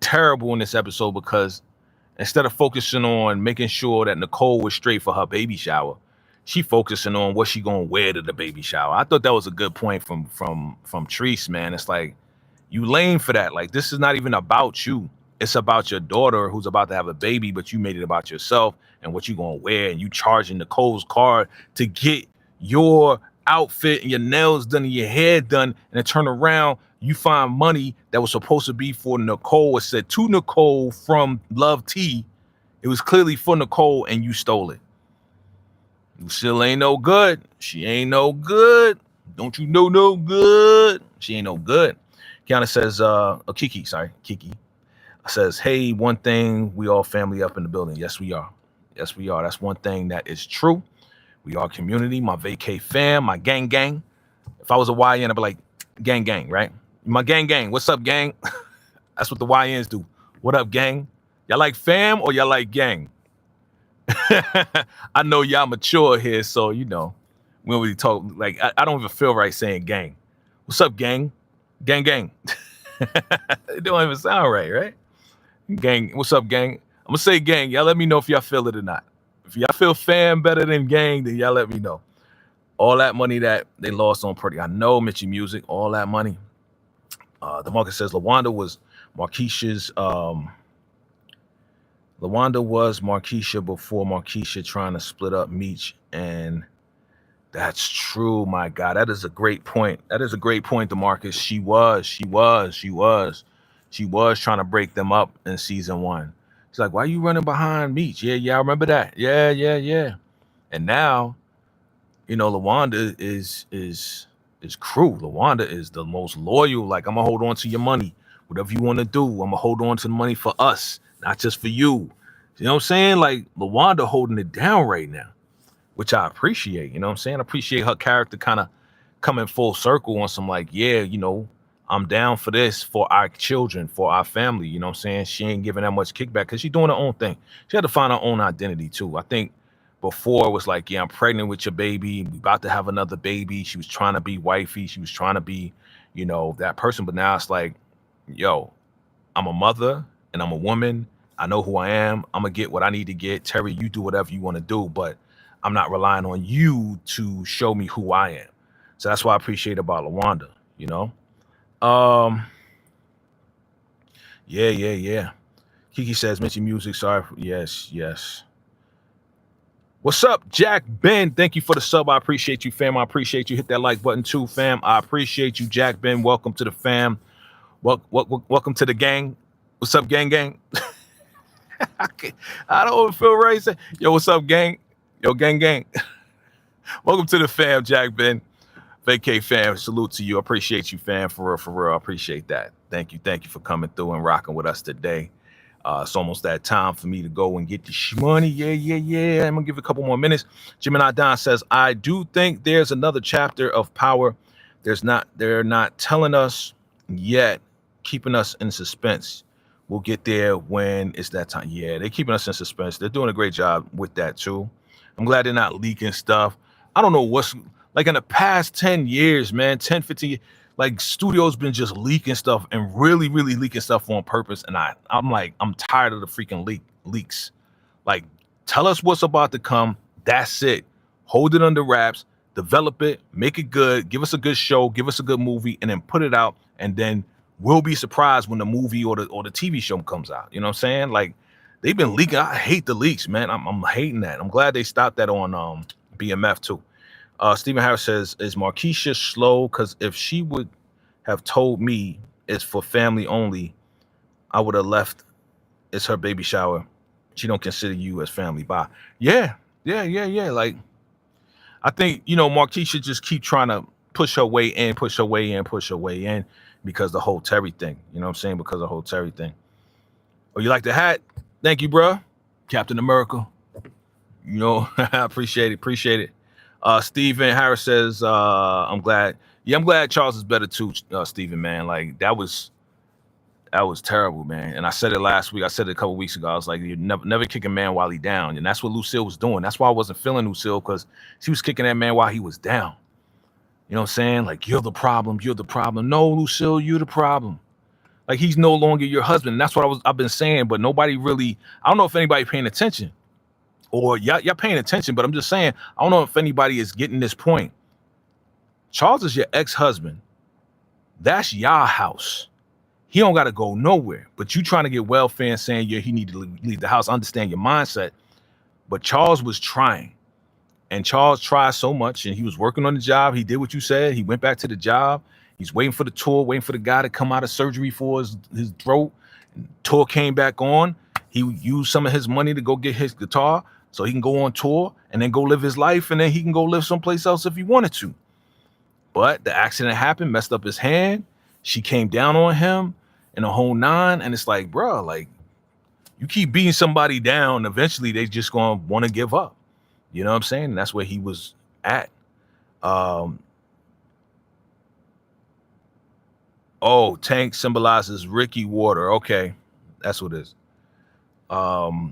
terrible in this episode because instead of focusing on making sure that Nicole was straight for her baby shower, she focusing on what she gonna wear to the baby shower. I thought that was a good point from Trish, man. It's like, you lame for that. Like, this is not even about you. It's about your daughter who's about to have a baby, but you made it about yourself and what you gonna wear, and you charging Nicole's card to get your outfit and your nails done and your hair done, and then turn around, you find money that was supposed to be for Nicole. It said to Nicole from Love T. It was clearly for Nicole, and you stole it. Lucille ain't no good. She ain't no good. Don't you know no good? She ain't no good. Kiana says, Kiki says, hey, one thing, we all family up in the building. Yes, we are. Yes, we are. That's one thing that is true. We are community, my vacay fam, my gang. If I was a YN, I'd be like, gang, right? My gang. What's up, gang? That's what the YNs do. What up, gang? Y'all like fam or y'all like gang? I know y'all mature here, so you know, we don't really talk like I don't even feel right saying gang. What's up, gang? Gang. It don't even sound right? Gang, what's up, gang? I'm gonna say gang. Y'all let me know if y'all feel it or not. If y'all feel fam better than gang, then y'all let me know. All that money that they lost on Pretty, I know, Mitchie Music, all that money. The market says LaWanda was Marquisha's. LaWanda was Marquisha before Marquisha trying to split up Meech, and that's true. My God, that is a great point. That is a great point, DeMarcus. She was trying to break them up in season 1. She's like, why are you running behind Meech? Yeah, I remember that. Yeah. And now, you know, LaWanda is crew. LaWanda is the most loyal. Like, I'm gonna hold on to your money. Whatever you want to do, I'm gonna hold on to the money for us, not just for you. You know what I'm saying? Like, LaWanda holding it down right now, which I appreciate. You know what I'm saying? I appreciate her character kind of coming full circle on some like, yeah, you know, I'm down for this, for our children, for our family. You know what I'm saying? She ain't giving that much kickback because she's doing her own thing. She had to find her own identity too. I think before it was like, yeah, I'm pregnant with your baby. We about to have another baby. She was trying to be wifey. She was trying to be, you know, that person. But now it's like, yo, I'm a mother and I'm a woman. I know who I am. I'm going to get what I need to get. Terry, you do whatever you want to do, but I'm not relying on you to show me who I am. So that's what I appreciate about LaWanda, you know? Yeah. Kiki says, Mitchie Music, sorry. Yes. What's up, Jack Ben? Thank you for the sub. I appreciate you, fam. I appreciate you. Hit that like button too, fam. I appreciate you, Jack Ben. Welcome to the fam. Welcome to the gang. What's up, gang? I don't feel right saying, yo, what's up, gang? Yo, gang. Welcome to the fam, Jack Ben. Vacay fam, salute to you. I appreciate you, fam, for real. I appreciate that. Thank you for coming through and rocking with us today. It's almost that time for me to go and get the money. Yeah. I'm gonna give it a couple more minutes. Gemini Don says, I do think there's another chapter of Power. They're not telling us yet, keeping us in suspense. We'll get there when it's that time. Yeah, they're keeping us in suspense. They're doing a great job with that too. I'm glad they're not leaking stuff. I don't know what's like in the past 10 years, man, 10, 15 years, like studios been just leaking stuff and really leaking stuff on purpose. And I'm like, I'm tired of the freaking leaks. Like, tell us what's about to come. That's it. Hold it under wraps, develop it, make it good, give us a good show, give us a good movie, and then put it out. And then we'll be surprised when the movie or the TV show comes out. You know what I'm saying? Like, they've been leaking. I hate the leaks, man. I'm hating that. I'm glad they stopped that on BMF too. Stephen Harris says, is Marquisha slow? Because if she would have told me it's for family only, I would have left. It's her baby shower. She don't consider you as family. Bye. Yeah. Like, I think, you know, Marquisha just keep trying to push her way in because the whole Terry thing. You know what I'm saying? Because of the whole Terry thing. Oh, you like the hat? Thank you, bro. Captain America. You know, I appreciate it. Stephen Harris says, I'm glad Charles is better too, Stephen, man. Like, that was terrible, man. And I said it last week. I said it a couple weeks ago. I was like, you never kick a man while he down. And that's what Lucille was doing. That's why I wasn't feeling Lucille, because she was kicking that man while he was down. You know what I'm saying? Like, you're the problem. No, Lucille, you're the problem. Like, he's no longer your husband. And that's what I've been saying, but nobody really, I don't know if anybody paying attention. Or y'all paying attention, but I'm just saying, I don't know if anybody is getting this point. Charles is your ex-husband. That's y'all house. He don't got to go nowhere. But you trying to get welfare and saying, yeah, he need to leave the house. I understand your mindset. But Charles was trying. And Charles tried so much, and he was working on the job. He did what you said. He went back to the job. He's waiting for the tour, waiting for the guy to come out of surgery for his throat. Tour came back on. He used some of his money to go get his guitar so he can go on tour and then go live his life, and then he can go live someplace else if he wanted to. But the accident happened, messed up his hand. She came down on him in a whole nine, and it's like, bro, like, you keep beating somebody down, eventually they just gonna want to give up. You know what I'm saying? And that's where he was at. Oh, tank symbolizes Ricky Water. Okay, that's what it is.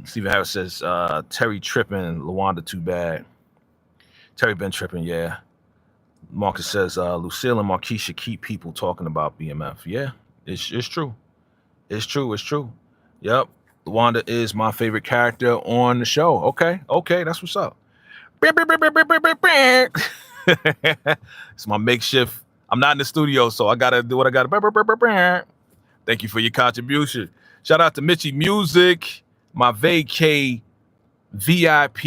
Stephen Harris says Terry tripping, Lawanda too bad. Terry been tripping, yeah. Marcus says Lucille and Marquisha keep people talking about BMF. Yeah, it's true. It's true. Yep. Lawanda is my favorite character on the show. Okay, that's what's up. It's my makeshift. I'm not in the studio, so I gotta do what I gotta. Thank you for your contribution. Shout out to Mitchie Music, my vacay VIP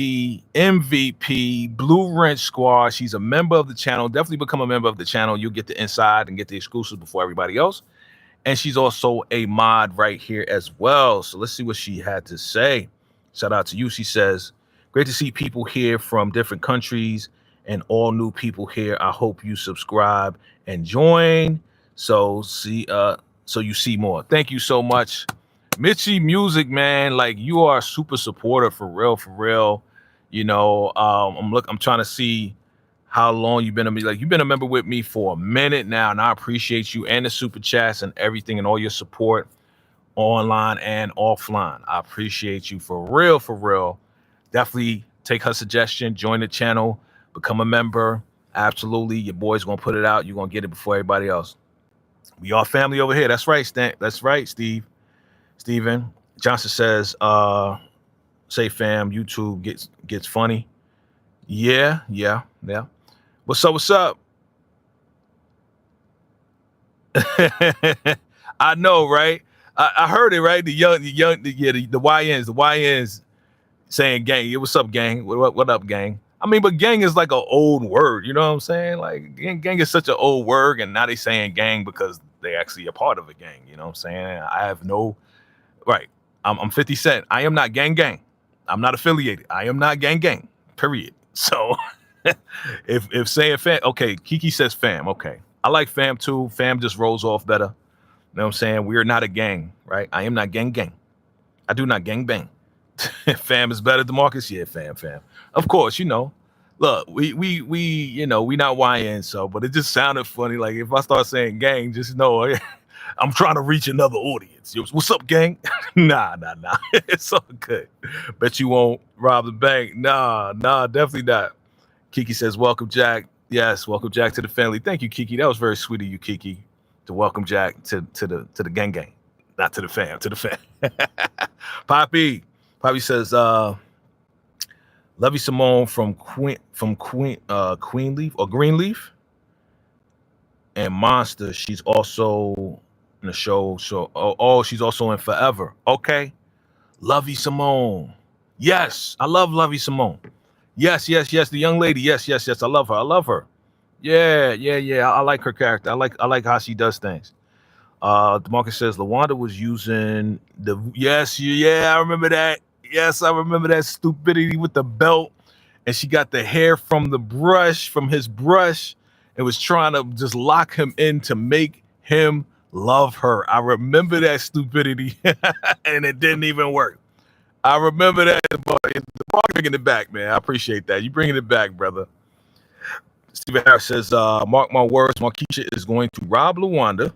MVP Blue Wrench Squad. She's a member of the channel. Definitely become a member of the channel. You'll get the inside and get the exclusives before everybody else. And she's also a mod right here as well. So let's see what she had to say. Shout out to you. She says, great to see people here from different countries and all new people here. I hope you subscribe and join. So you see more. Thank you so much. Mitchie Music, man, like, you are a super supporter for real. You know, I'm trying to see how long you've been you've been a member with me for a minute now, and I appreciate you and the super chats and everything and all your support online and offline. I appreciate you for real. Definitely take her suggestion, join the channel, become a member. Absolutely, your boy's gonna put it out. You're gonna get it before everybody else. We are family over here. That's right, Stan. That's right, Steve. Steven Johnson says, say fam, YouTube gets funny. Yeah. What's up? I know, right? I heard it, right? The YNs saying gang. Yeah, what's up, gang? What up, gang? I mean, but gang is like an old word, you know what I'm saying? Like, gang is such an old word, and now they saying gang because they actually a part of a gang, you know what I'm saying? I have no right. I'm 50 Cent. I am not gang. I'm not affiliated. I am not gang. Period. So if saying fam, okay, Kiki says fam. Okay. I like fam too. Fam just rolls off better. You know what I'm saying? We are not a gang, right? I am not gang. I do not gang bang. Fam is better than Marcus. Yeah, fam. Of course, you know. Look, we you know, we not YN, so, but it just sounded funny. Like, if I start saying gang, just know I'm trying to reach another audience. What's up, gang? Nah. It's all good. Bet you won't rob the bank. Nah, definitely not. Kiki says, welcome, Jack. Yes, welcome, Jack, to the family. Thank you, Kiki. That was very sweet of you, Kiki, to welcome Jack to the gang. Not to the fam, to the fam. Poppy says, love you, Simone from Queenleaf or Greenleaf. And Monster, she's also in the show. So she's also in Forever. Okay. Lovey Simone. Yes, I love Lovey Simone. Yes. The young lady. Yes. I love her. Yeah. I like her character. I like how she does things. DeMarcus says Lawanda was using the I remember that. Yes, I remember that stupidity with the belt, and she got the hair from his brush, and was trying to just lock him in to make him love her. I remember that stupidity, and it didn't even work. I remember that. The bringing it back, man. I appreciate that. You bringing it back, brother. Stephen Harris says, mark my words, Marquisha is going to rob Lawanda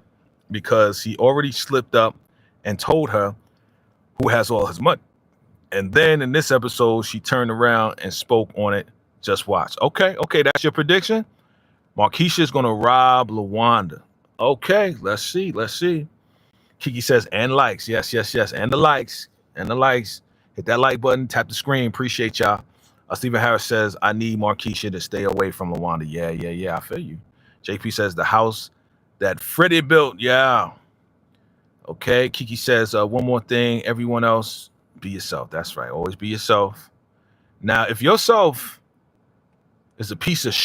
because he already slipped up and told her who has all his money. And then in this episode, she turned around and spoke on it. Just watch. Okay, that's your prediction? Marquisha is going to rob Lawanda. Okay, let's see. Kiki says, and likes. Yes. And the likes. Hit that like button, tap the screen. Appreciate y'all. Stephen Harris says, I need Marquisha to stay away from Lawanda. Yeah, I feel you. JP says, the house that Freddie built. Yeah. Okay, Kiki says, one more thing. Everyone else, be yourself. That's right. Always be yourself. Now, if yourself is a piece of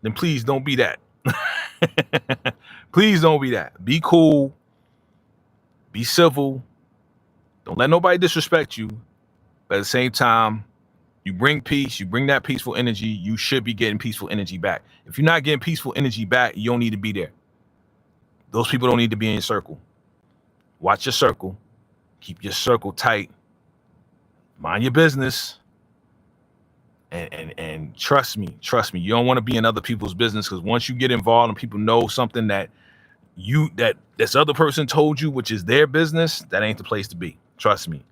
then please don't be that. Please don't be that. Be cool. Be civil. Don't let nobody disrespect you. But at the same time, you bring peace. You bring that peaceful energy. You should be getting peaceful energy back. If you're not getting peaceful energy back, you don't need to be there. Those people don't need to be in your circle. Watch your circle. Keep your circle tight. Mind your business. And trust me, you don't want to be in other people's business, because once you get involved and people know something that this other person told you, which is their business, that ain't the place to be. Trust me.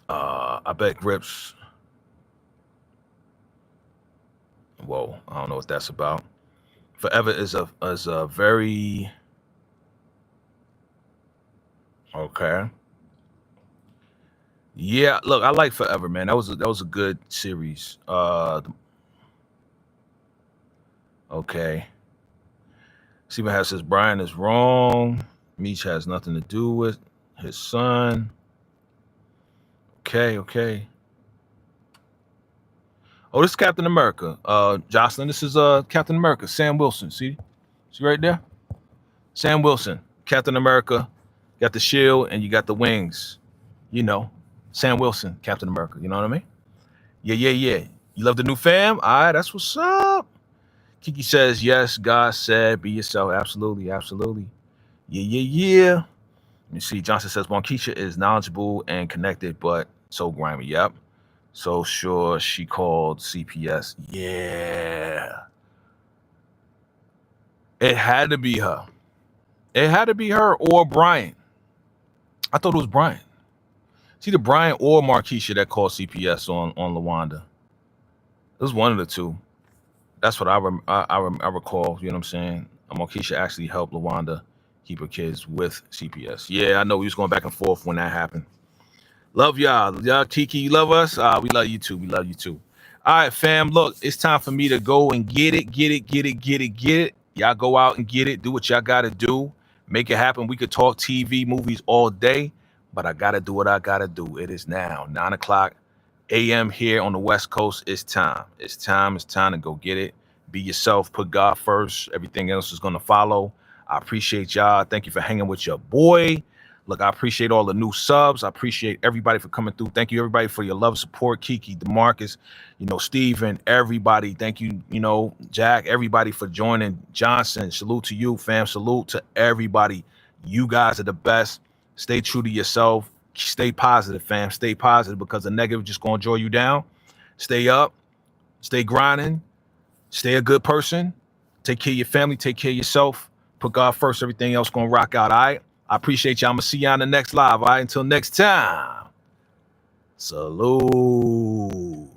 I bet Grips. Whoa, I don't know what that's about. Forever is a very okay. Yeah, look, I like Forever, man. That was a good series. Okay. Steven has says Brian is wrong. Meech has nothing to do with his son. Okay. Oh, this is Captain America. Jocelyn, this is Captain America. Sam Wilson. See right there? Sam Wilson, Captain America. Got the shield and you got the wings. You know, Sam Wilson, Captain America. You know what I mean? Yeah. You love the new fam? All right, that's what's up. Kiki says, yes, God said, be yourself. Absolutely. Yeah. Let me see. Johnson says, Monkisha is knowledgeable and connected, but so grimy. Yep. So sure she called CPS. Yeah. It had to be her. It had to be her or Brian. I thought it was Brian. It's either Brian or Markeisha that called CPS on LaWanda. It was one of the two. That's what I recall. You know what I'm saying? Markeisha actually helped LaWanda keep her kids with CPS. Yeah, I know we was going back and forth when that happened. Love y'all. Y'all, Kiki, you love us? We love you too. All right, fam. Look, it's time for me to go and get it. Y'all go out and get it. Do what y'all got to do. Make it happen. We could talk TV, movies all day, but I got to do what I got to do. It is now 9 o'clock a.m. here on the West Coast. It's time. It's time to go get it. Be yourself. Put God first. Everything else is going to follow. I appreciate y'all. Thank you for hanging with your boy. Look, I appreciate all the new subs. I appreciate everybody for coming through. Thank you, everybody, for your love, support. Kiki, DeMarcus, Steven, everybody. Thank you, Jack, everybody for joining. Johnson, salute to you, fam. Salute to everybody. You guys are the best. Stay true to yourself. Stay positive, fam. Stay positive, because the negative just going to draw you down. Stay up. Stay grinding. Stay a good person. Take care of your family. Take care of yourself. Put God first. Everything else going to rock out, all right? I appreciate y'all. I'm going to see y'all in the next live. All right, until next time. Salute.